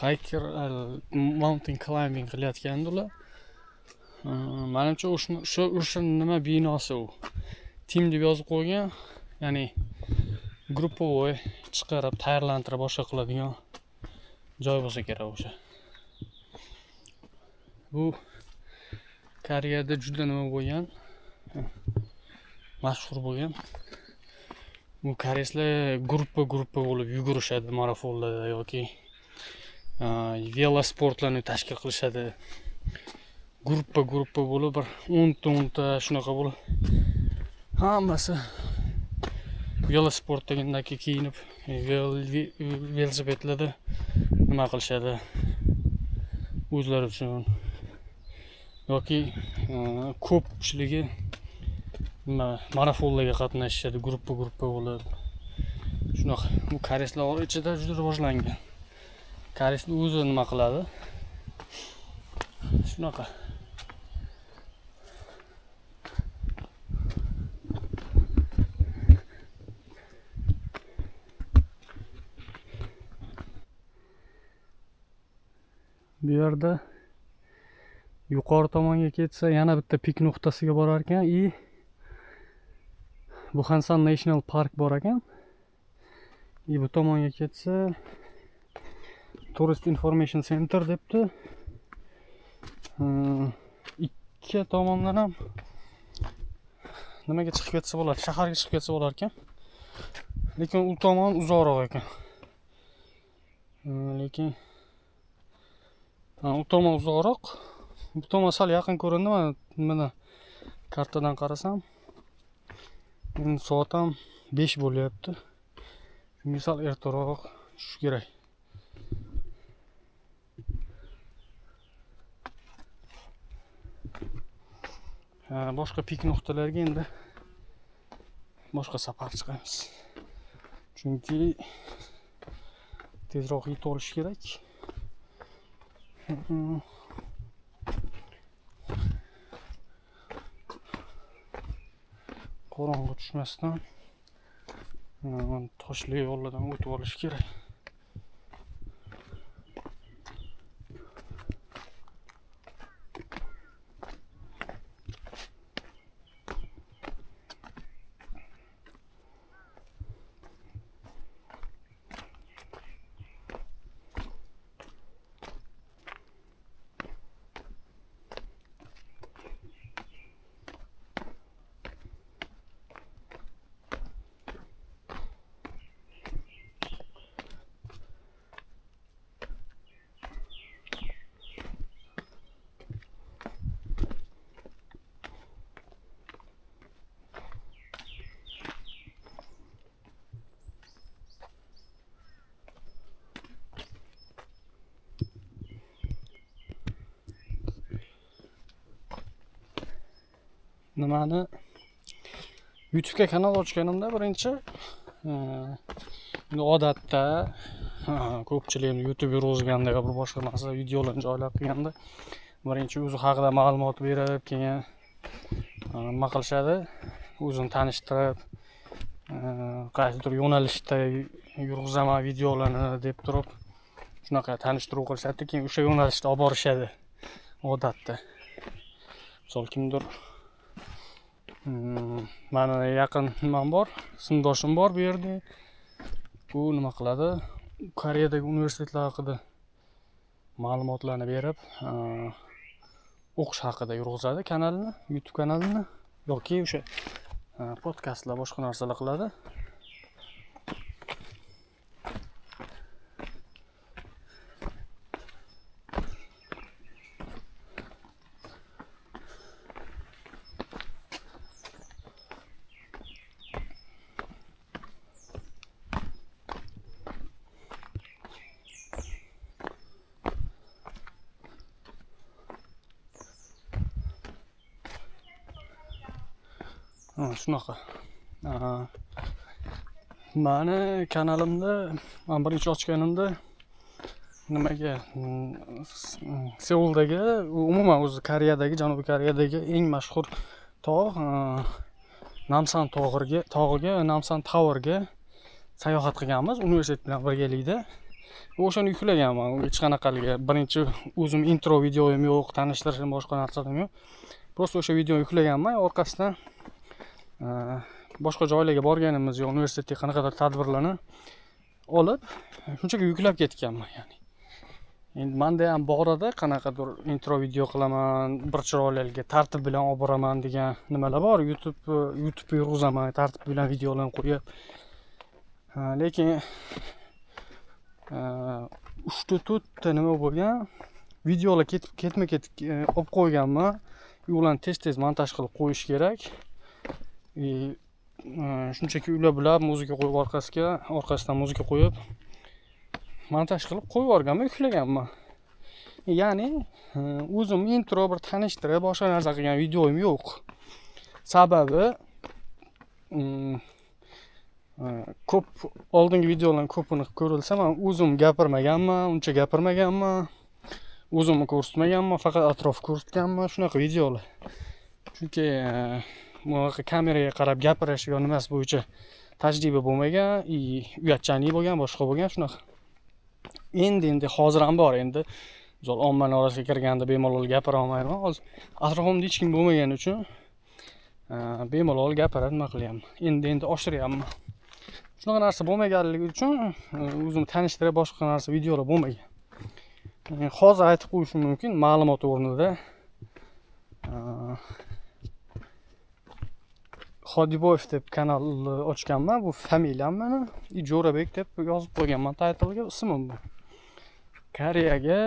Hiker mountain climbing qilayotgandi ular. Menimcha o'sha nima binosi u. Team deb yozib qo'ygan, ya'ni gruppovoy chiqarib tayyorlantirib boshqa qiladigan joy bo'lsa kerak o'sha. Bu Koreyada juda nima bo'lgan, mashhur bo'lgan. Bu koreyslar gruppa bo'lib yugurishadi marafonlarda yoki velosportlarni tashkil qilishadi. Gruppa bo'lib bir 10 ta shunaqa bo'lib hammasi velosportdagidagi kiyinib velosipedlarda nima qilishadi o'zlari uchun yoki ko'pchiligi marafonlarga qatnashishadi gruppa bo'lib. Shunaqa. Bu koreyslar ichida juda rivojlangan. Koreyslar o'zi nima qiladi? Shunaqa. Bu yerda yuqori tomonga ketsa yana bitta pik nuqtasiga borar ekan и bu Hansan National Park bor ekan. И bu tomonga ketsa Tourist Information Center debdi. Ikki tomondan ham nimaga chiqib ketsa bo'ladi, shaharga chiqib ketsa bo'lar ekan. Lekin u tomon uzoqroq ekan. Lekin u tomon uzoqroq. Bu tomon sal yaqin ko'rindi. Mana kartadan qarasam, endi soat ham 5 bo'lyapti. Shunga sal ertaroq tushish kerak. Boshqa pik nuqtalarga endi boshqa safar chiqamiz. Chunki tezroq yetib olish kerak. Qorong'i tushmasdan toshli yo'llardan o'tib olish kerak. Nimani YouTube'ga kanal ochganimda birinchi odatda ko'pchilik YouTube yurg'izganda yoki boshqa narsa videolarni joylab qilganda birinchi o'zi haqida ma'lumot berib, keyin nima qilishadi, o'zini tanishtirib, qaysidir yo'nalishda yurg'izaman videolarni deb turib shunaqa tanishtiruv qilishadi, keyin o'sha yo'nalishda olib borishadi odatda. Misol kimdir mana yaqin nimam bor, sinfdoshim bor bu yerda. U nima qiladi? Koreyadagi universitetlar haqida ma'lumotlarni berib, o'qish haqida yurg'izadi kanalini, YouTube kanalini yoki o'sha podkastlar, boshqa narsalar qiladi. Shunaqa. Mani kanalimda men birinchi ochganimda nimaga Seuldagi, umuman o'zi Koreyadagi, Janubiy Koreyadagi eng mashhur tog' Namsan tog'iga, Namsan Towerga sayohat qilganmiz universitet bilan birgalikda. O'shani yuklaganman. Hech qanaqaligi birinchi o'zim intro videoyim yo'q, tanishtirishim boshqa narsalarim yo'q. Prosta o'sha videoni yuklaganman. Orqasidan boshqa joylarga borganimiz yo'q, universitetga qanaqadir tadbirlarni olib shunchaki yuklab ketganman, ya'ni. Endi menda ham bor edi, qanaqadir intro video qilaman, bir chiroyliga tartib bilan olib boraman degan nimalar bor. YouTube yurg'izaman, tartib bilan videolarni qo'yib. Lekin 3-4 ta nima bo'lgan, videolar ketma-ket olib qo'yganman. Ularni tez-tez montaj qilib qo'yish kerak. Shunchaki ular bilan muzika qo'yib orqasidan muzika qo'yib montaj qilib qo'yib yuborganman, yuklaganman. Ya'ni o'zim intro bir tanishtirib, boshqa narsa qilgan videoim yo'q. Sababi ko'p oldingi videolarning ko'pini ko'rilsa, men o'zim gapirmaganman, uncha gapirmaganman. O'zimni ko'rsatmaganman, faqat atrof ko'rsatganman, shunaqa videolar. Chunki kameraga qarab gapirish yoki nimasi bo'yicha tajriba bo'lmagan, uyatchanlik bo'lgan, boshqa bo'lgan shunaqa. Endi hozir ham bor, endi Misol ommaning orasiga kirganda bemalol gapira olmayman. Hozir atrofimda hech kim bo'lmagani uchun bemalol gapirib nima qilyapman. Endi oshiryapman. Shunaqa narsa bo'lmaganligi uchun o'zimni tanishtirib boshqa narsa videolar bo'lmagan. Hozir aytib qo'yishim mumkin ma'lumot o'rnida. Xodiboyev deb kanal ochganman. Bu familiyam meni. Jo'rabek deb yozib qo'yganman taytilga, ismim bu. Koreyaga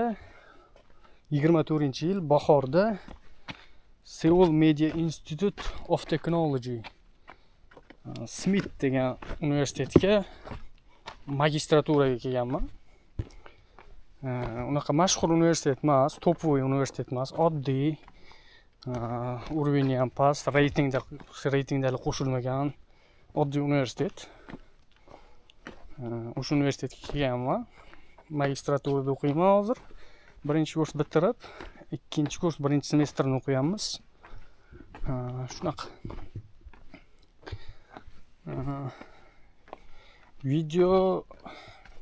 24-yil bahorda Seoul Media Institute of Technology Smith degan universitetga magistraturaga kelganman. Unaqa mashhur universitet emas, topovoy universitet emas, oddiy uroveni ham past, reytingda qo'shilmagan oddiy universitet. O'sha universitetga kelganman. Magistraturada o'qiyman hozir. Birinchi kurs bitirib, ikkinchi kurs birinchi semestrini o'qiyapmiz. Shunaqa. Video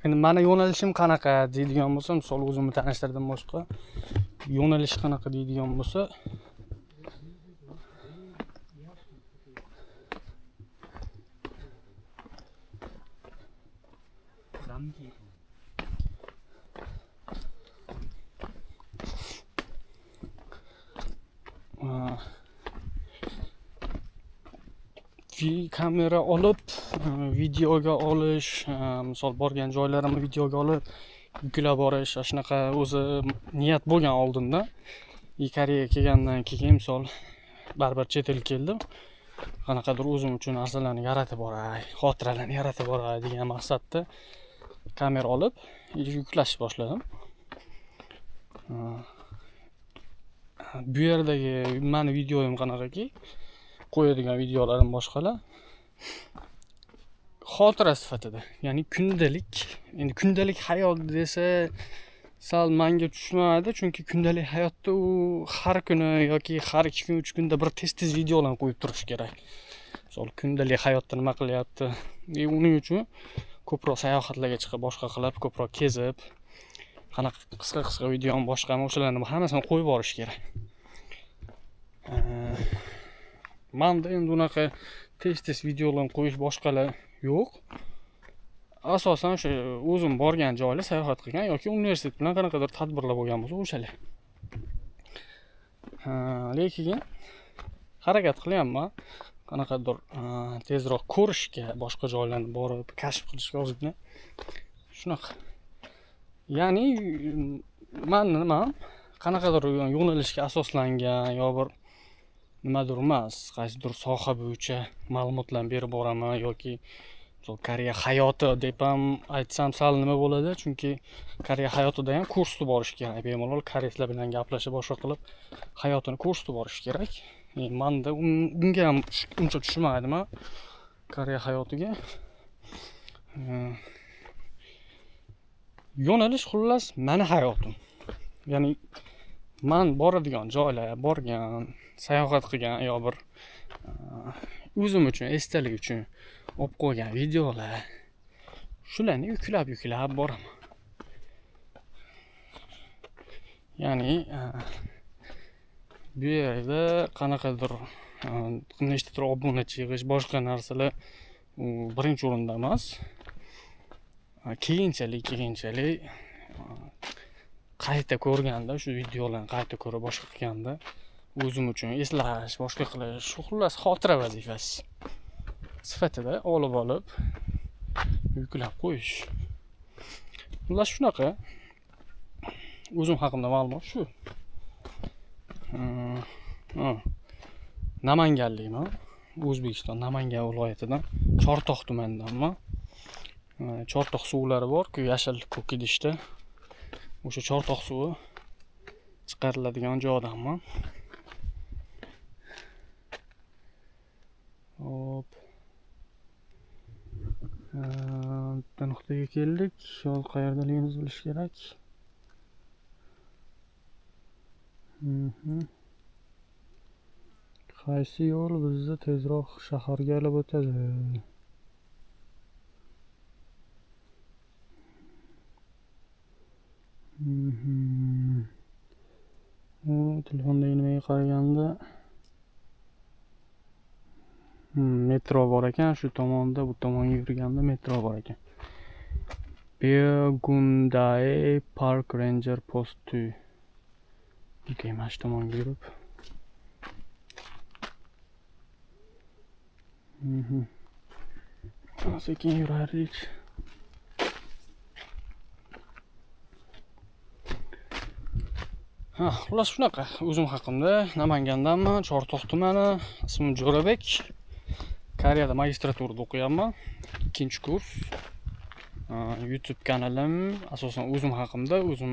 endi meni yo'nalishim qanaqa deydigan bo'lsa, misol o'zimni tanishtirdim boshqa. Yo'nalish qanaqa deydigan bo'lsa, kamera olib, videoga olish, misol borgan joylarimni videoga olib, yuklab borish, shunaqa o'zi niyat bo'lgan oldinda. Koreyaga kelgandan keyin misol baribir chet el keldim. Qanaqadir o'zim uchun narsalarni yaratib boray, xotiralarni yaratib boray degan maqsadda kamera olib, yuklashni boshladim. Bu yerdagi meni videoyim qanaqaki, qo'yadigan videolarim boshqalar xotira sifatida, ya'ni kundalik. Endi kundalik hayot desa sal menga tushmaydi, chunki kundalik hayotda u har kuni yoki har 2 kun 3 kunda bir tez videolarni qo'yib turish kerak. Misol kundalik hayotda nima qilyapti? Uning uchun ko'proq sayohatlarga chiqib, boshqa qilib, ko'proq kezib, qanaqa qisqa videom boshqami o'shalarni hammasini qo'yib borish kerak. Menda endi unaqa tez videolarni qo'yish boshqalar yo'q. Asosan o'sha o'zim borgan joylar, sayohat qilgan yoki universitet bilan qanaqadir tadbirlar bo'lgan bo'lsa o'shalar. Lekin harakat qilyapman qanaqadir tezroq ko'rishga, boshqa joylarni borib kashf qilishga ozgina. Shunaqa. Ya'ni men nima qanaqadir yo'nalishga asoslangan yo bir nimadir emas, qaysidir soha bo'yicha ma'lumotlarni berib boraman yoki Koreya hayoti deb ham aytsam sal nima bo'ladi, chunki Koreya hayotida ham kursga borish kerak. Bemalol koreyslar bilan gaplashib boshqa qilib hayotini kursga borish kerak. Menda unga ham uncha tushunmaydim Koreya hayotiga. Yo'nalish xullas meni hayotim. Ya'ni men boradigan joylar, borgan, sayohat qilgan yo bir o'zim uchun, esdalik uchun olib qo'ygan videolar, shularni yuklab boraman. Ya'ni bu yerda qanaqadir nechtadir obunachi yig'ish, boshqa narsalar birinchi o'rinda emas. Keyinchalik qayta ko'rganda, shu videolarni qayta ko'rib boshqa qilganda o'zim uchun eslash, boshqa qilish, xullas xotira vazifasi sifatida olib yuklab qo'yish. Xullas shunaqa. O'zim haqimda ma'lumot shu. Namanganlikman. O'zbekiston Namangan viloyatidan, Chortoq tumanidanman. Chortoq suvlari bor-ku, yashil ko'k idishda. O'sha Chortoq suvi chiqariladigan joydanman. Hop. Bitta nuqtaga keldik. Yo'l qayerdaligimizni bilish kerak. Qaysi yo'l bizni tezroq shaharga olib o'tadi? telefondagi nimaga qaraganda metro bor ekan, shu tomonda, bu tomonga yurganda metro bor ekan. Begundae Park Ranger Post 2. Okay, mana shu tomonga yurib. Sekin yurardik. Xullas shunaqa. O'zim haqimda Namangandanman, Chortoq tumani, ismim Jo'rabek. Koreyada magistraturada o'qiyapman. 2-kurs. YouTube kanalim asosan o'zim haqimda, o'zim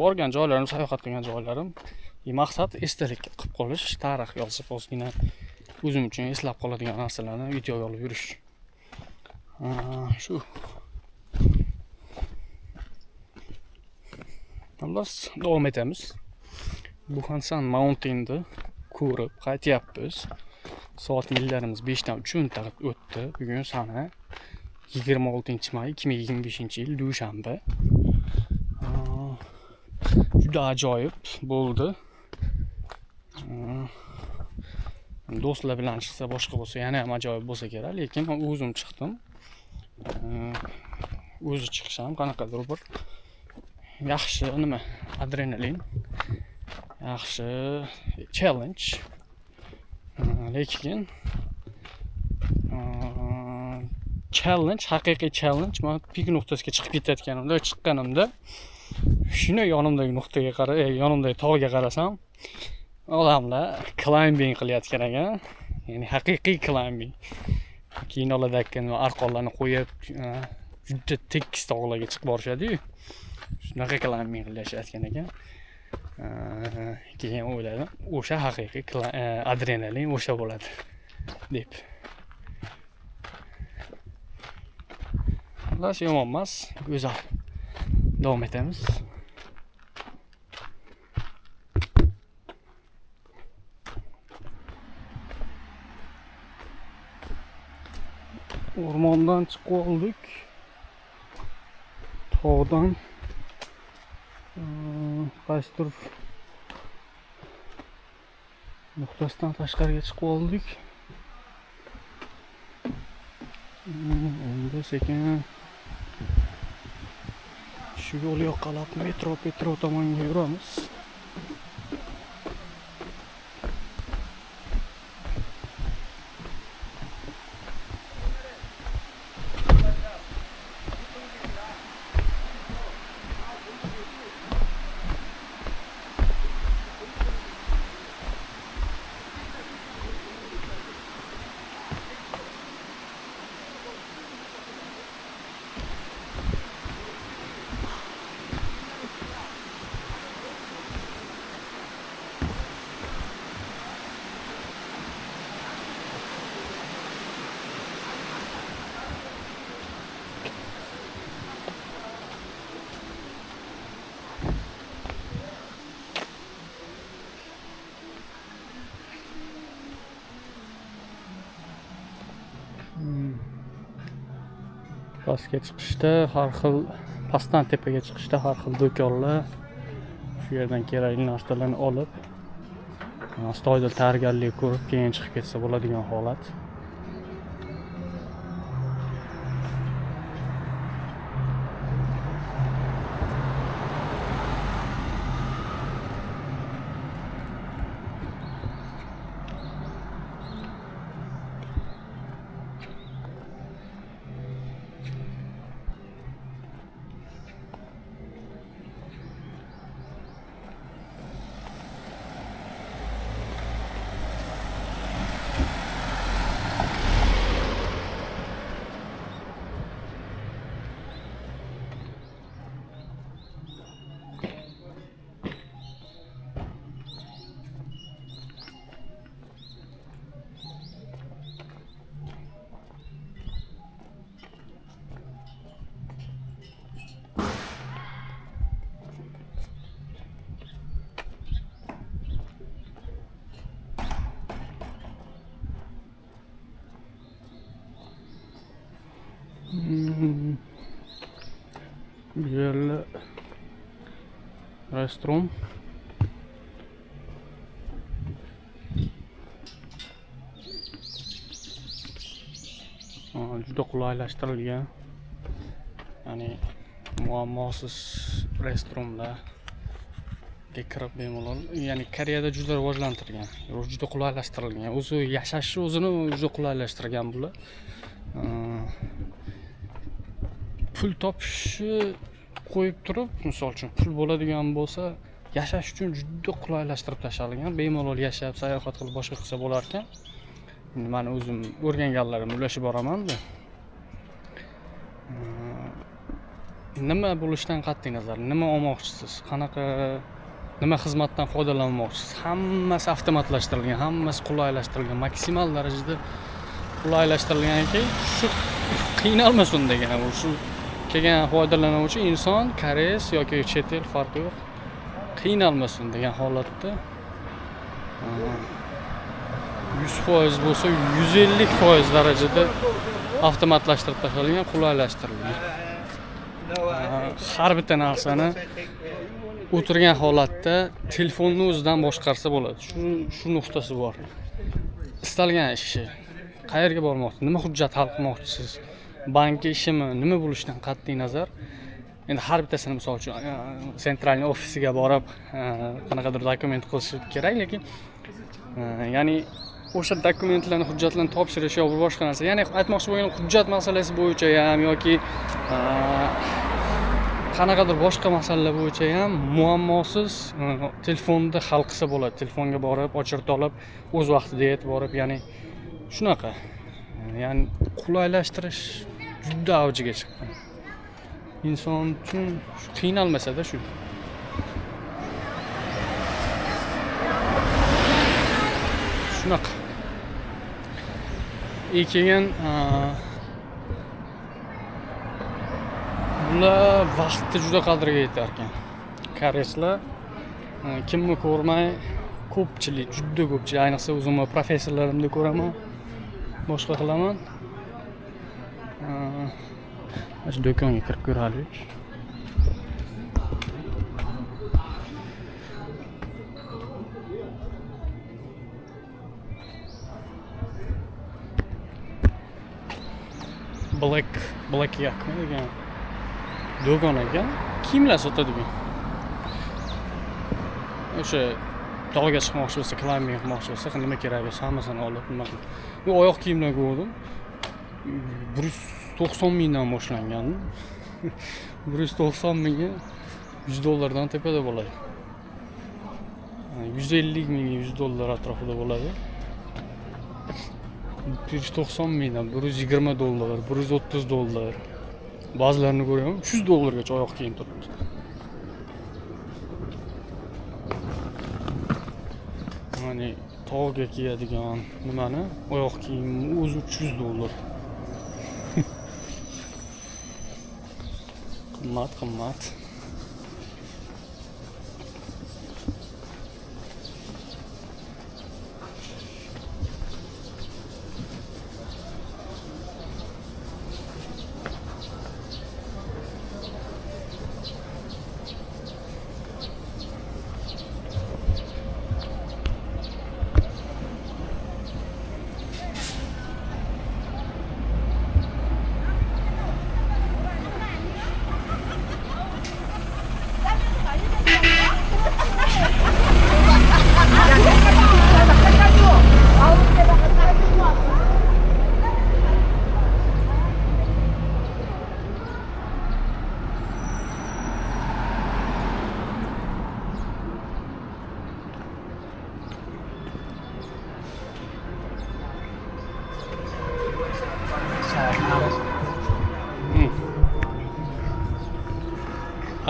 borgan joylarim, sayohat qilgan joylarim. Maqsad esdalik qilib qolish, tarix yozib ozgina o'zim uchun eslab qoladigan narsalarni videoga olib yurish. Shu. Xullas, davom etamiz. Buxansan Mountain'ni ko'rib qaytyapmiz. Soat millarimiz 5 dan 3 o'tdi. Bugun sana 26-may 2025-yil dushanba. Juda ajoyib bo'ldi. Do'stlar bilan chiqsa boshqa bo'lsa, yana ham ajoyib bo'lsa kerak, lekin men o'zim chiqdim. O'zi chiqish ham qanaqadir bir yaxshi nima, adrenalin, yaxshi challenge. Lekin challenge, haqiqiy challenge. Men pik nuqtasiga chiqib chiqqanimda shuni yonimdagi nuqtaga yonimdagi tog'ga qarasam, odamlar climbing qilayotgan ekan. Ya'ni haqiqiy climbing. Kinolardagi arqonlarni qo'yib, juda tekis tog'larga chiqib borishadi-yu. Shunaqa climbing qilishayotgan ekan. Keyin o'yladim, o'sha haqiqiy adrenalin o'sha bo'ladi deb. Xullas, yomon emas, go'zal. Davom etamiz. O'rmondan chiqib oldik. Tog'dan qaysidir nuqtasidan tashqariga chiqib oldik. Endi sekin shu yo'l yoqalab metro tomonga yuramiz. Pastga chiqishda har xil, pastdan tepaga chiqishda har xil do'konlar, shu yerdan kerakli narsalarni olib, astoydil tayyorgarlik ko'rib, keyin chiqib ketsa bo'ladigan holat. Bu yerler restoran. juda qulaylashtirilgan. Ya'ni muammosiz restoranlar kirib bemalol, ya'ni Koreyada juda rivojlantirilgan, juda qulaylashtirilgan. O'zi yashashni o'zini juda qulaylashtirgan bular. Pul topishni qo'yib turib, misol uchun pul bo'ladigan bo'lsa, yashash uchun juda qulaylashtirib tashalgan. Bemalol yashab, sayohat qilib boshqa qilsa bo'lar ekan. Meni o'zim o'rganganlarim ulashib boraman-da. Nima bo'lishidan qat'iy nazar, nima olmoqchisiz, qanaqa nima xizmatdan foydalanmoqchisiz? Hammasi avtomatlashtirilgan, hammasi qulaylashtirilgan, maksimal darajada qulaylashtirilganki, shu qiynalmasin degan, shu kelgan foydalanuvchi inson, koreys yoki chet el farqi yo'q, qiynalmasin degan holatda 100% bo'lsa 150% darajada avtomatlashtirib tashalgan, qulaylashtirilgan. Har bitta narsani o'tirgan holatda telefonni o'zidan boshqarsa bo'ladi. Shu nuqtasi bor. Istalgan ishi, qayerga bormoqchisiz, nima hujjat hal qilmoqchisiz, bankka ishimi, nima bo'lishidan qat'iy nazar. Endi har bittasini misol uchun sentralniy ofisiga borib, qanaqadir dokument qilish kerak, lekin ya'ni o'sha dokumentlarni, hujjatlarni topshirish yoki boshqa narsa. Ya'ni aytmoqchi bo'lganim, hujjat masalasi bo'yicha ham yoki qanaqadir boshqa masalalar bo'yicha ham muammosiz telefonda hal qilsa bo'ladi. Telefonga borib, ochirib olib, o'z vaqtida yetib borib, ya'ni shunaqa. Ya'ni qulaylashtirish juda avjiga chiqqan. Inson uchun qiynalmasa-da shu. Shunaqa. Keyin bular vaqtni juda qadriga yetar ekan. Koreyslar kimni ko'rmay, ko'pchilik, juda ko'pchilik, ayniqsa o'zimni professorlarimda ko'raman, boshqa qilaman. Shu do'konga kirib ko'raylik. Black Yak degan do'kon ekan, kiyimlar sotadigan. O'sha tog'ga chiqmoqchi bo'lsa, climbing qilmoqchi bo'lsa, nima kerak bo'lsa hammasini olib, nima qilib. Bu oyoq kiyimlar ko'rdim. 190 mingdan boshlangan. 190 mingga $100 tepada bo'ladi. 150 mingga $100 atrofida bo'ladi. 190 mingdan $120, $130. Ba'zilarini ko'raman, $300 gacha oyoq kiyim turibdi. Ya'ni tog'ga kiyadigan nimani, oyoq kiyimni o'zi $300. Qimmat.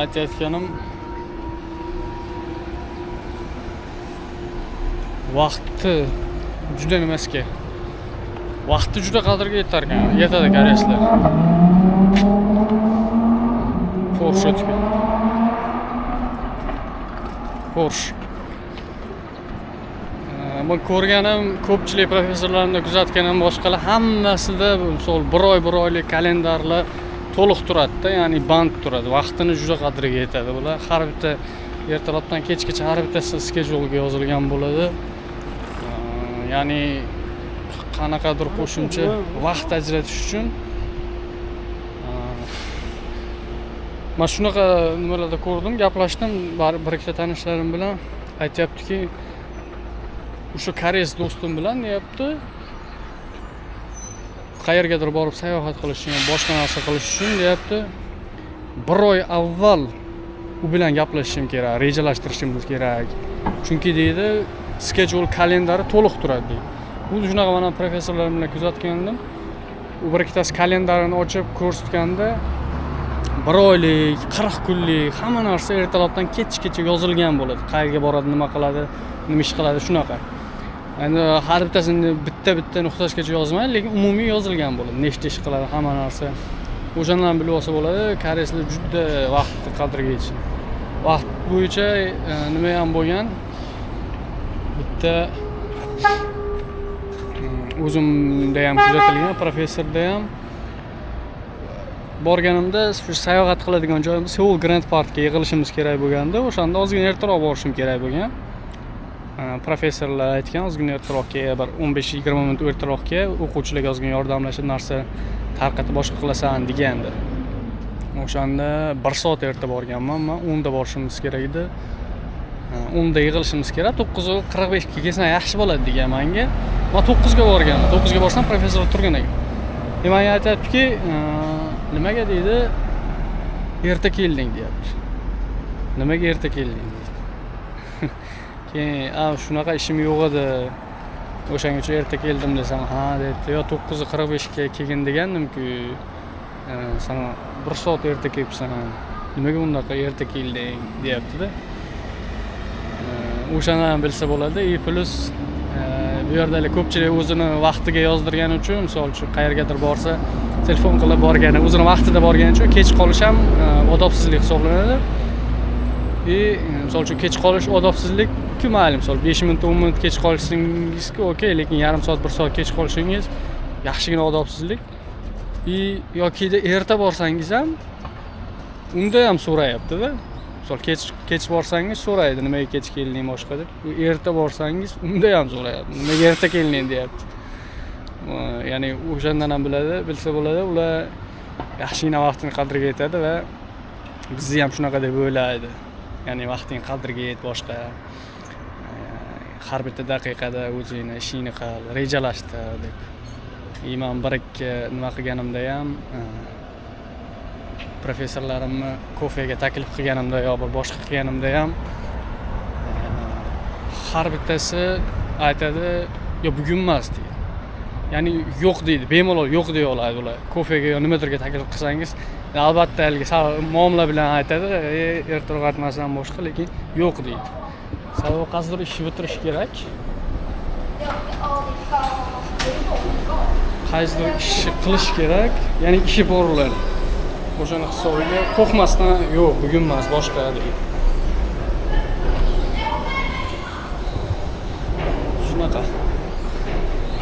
Aytayotganim, vaqtni juda nimasiga, vaqtni juda qadriga yetadi koreyslar. Porsche. Men ko'rganim, ko'pchilik professorlarni kuzatganim, boshqalar hammasida misol bir oylik kalendarlar to'liq turadi-da, ya'ni band turadi. Vaqtini juda qadriga yetadi bular. Har bitta ertalabdan kechgacha har bittasi skedulga yozilgan bo'ladi. Ya'ni qanaqadir qo'shimcha vaqt ajratish uchun Men shunaqa nimalarda ko'rdim, gaplashdim bir ikkita tanishlarim bilan. Aytyaptiki, o'sha koreys do'stim bilan deyapti, qayergadir borib sayohat qilish uchun, boshqa narsa qilish uchun deyapti, 1 oy avval u bilan gaplashishim kerak, rejalashtirishimiz kerak. Chunki deydi, schedule kalendari to'liq turadi deydi. Bu shunaqa mana professorlar bilan kuzatgandim. U bir ikkitasi kalendarini ochib ko'rsatganda 1 oylik, 40 kunlik hamma narsa ertalabdan kechgacha yozilgan bo'ladi. Qayerga boradi, nima qiladi, nima ish qiladi shunaqa. Endi har bittasini bitta nuqtasigacha yozmaydi, lekin umumiy yozilgan bo'ladi. Nechta ish qiladi, hamma narsa. O'shandan bilib olsa bo'ladi. Koreyslar juda vaqtni qadriga yetishadi. Vaqt bo'yicha nima ham bo'lgan? Bitta o'zimda ham kuzatilgan, professorda ham borganimda shu sayohat qiladigan joyimiz Seoul Grand Parkga yig'ilishimiz kerak bo'lganda, o'shanda ozgina ertaroq borishim kerak bo'lgan. Professorlar aytgan, ozgina ertaroqga, bir 15-20 minut ertaroqga o'quvchilarga ozgina yordamlashib narsa tarqatib boshqa qilasan degandi. O'shanda 1 soat erta borganman, men 10 da borishimiz kerak edi. 10 da yig'ilishimiz kerak, 9:45 ga kelsa yaxshi bo'ladi degan menga. Men 9 ga borganman. 9 ga borsam professor turgan ekan. Menga aytayaptiki, nimaga deydi, erta kelding deyapti. Nimaga erta kelding deydi. Keyin shunaqa ishim yo'q edi. O'shanga uchun erta keldim desam, ha dedi. Yo 9:45 ga kelgin degandim-ku. Sana 1 soat erta kelibsan. Nimaga undaqa erta kelding deyapti-da. O'shani ham bilsa bo'ladi. Plus bu yerda ko'pchilik o'zini vaqtiga yozdirgani uchun, misol uchun qayergadir borsa, telefon qilib borgani, o'zini vaqtida borgani uchun kech qolish ham odobsizlik hisoblanadi. Misol uchun kech qolish odobsizlik-ku mayli, misol 5 minut, 10 minut kech qolishingiz-ku okey, lekin yarim soat, 1 soat kech qolishingiz yaxshigina odobsizlik. Yoki erta borsangiz ham unda ham so'rayapti-da. Misol kech borsangiz so'raydi, nimaga kech kelding boshqa deb. Erta borsangiz unda ham so'rayapti, nimaga erta kelding deyapti. Ya'ni o'shandan ham bilsa bo'ladi, ular yaxshigina vaqtning qadriga yetadi va bizni ham shunaqa deb o'ylaydi. Ya'ni vaqtning qadriga yet, boshqa har bitta daqiqada o'zingni ishingni qil, rejalashtir deb. Men bir-ikki nima qilganimda ham professorlarimni kofega taklif qilganimda yo bir boshqa qilganimda ham har bittasi aytadi, yo bugun emas deydi. Ya'ni yo'q deydi, bemalol yo'q deya oladi ular. Kofega yo nimadirga taklif qilsangiz, albatta haligi muomala bilan aytadi, ertaroq aytmasam boshqa, lekin yo'q deydi. Sababi qaysidir ishni bitirish kerak. Qaysidir ishni qilish kerak, ya'ni ishi bor ular. O'shani hisobiga qo'rqmasdan, yo'q, bugun emas, boshqa deydi. Shunaqa.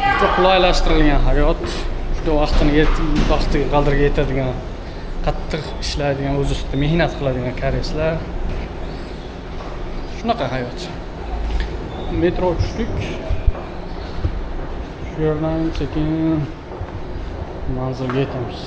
Juda qulaylashtirilgan hayot, juda vaqtiga qadriga yetadigan, qattiq ishlaydigan, o'z ustida mehnat qiladigan koreyslar. Shunaqa hayot. Metro tushdik. Shu yerdan sekin manzilga yetamiz.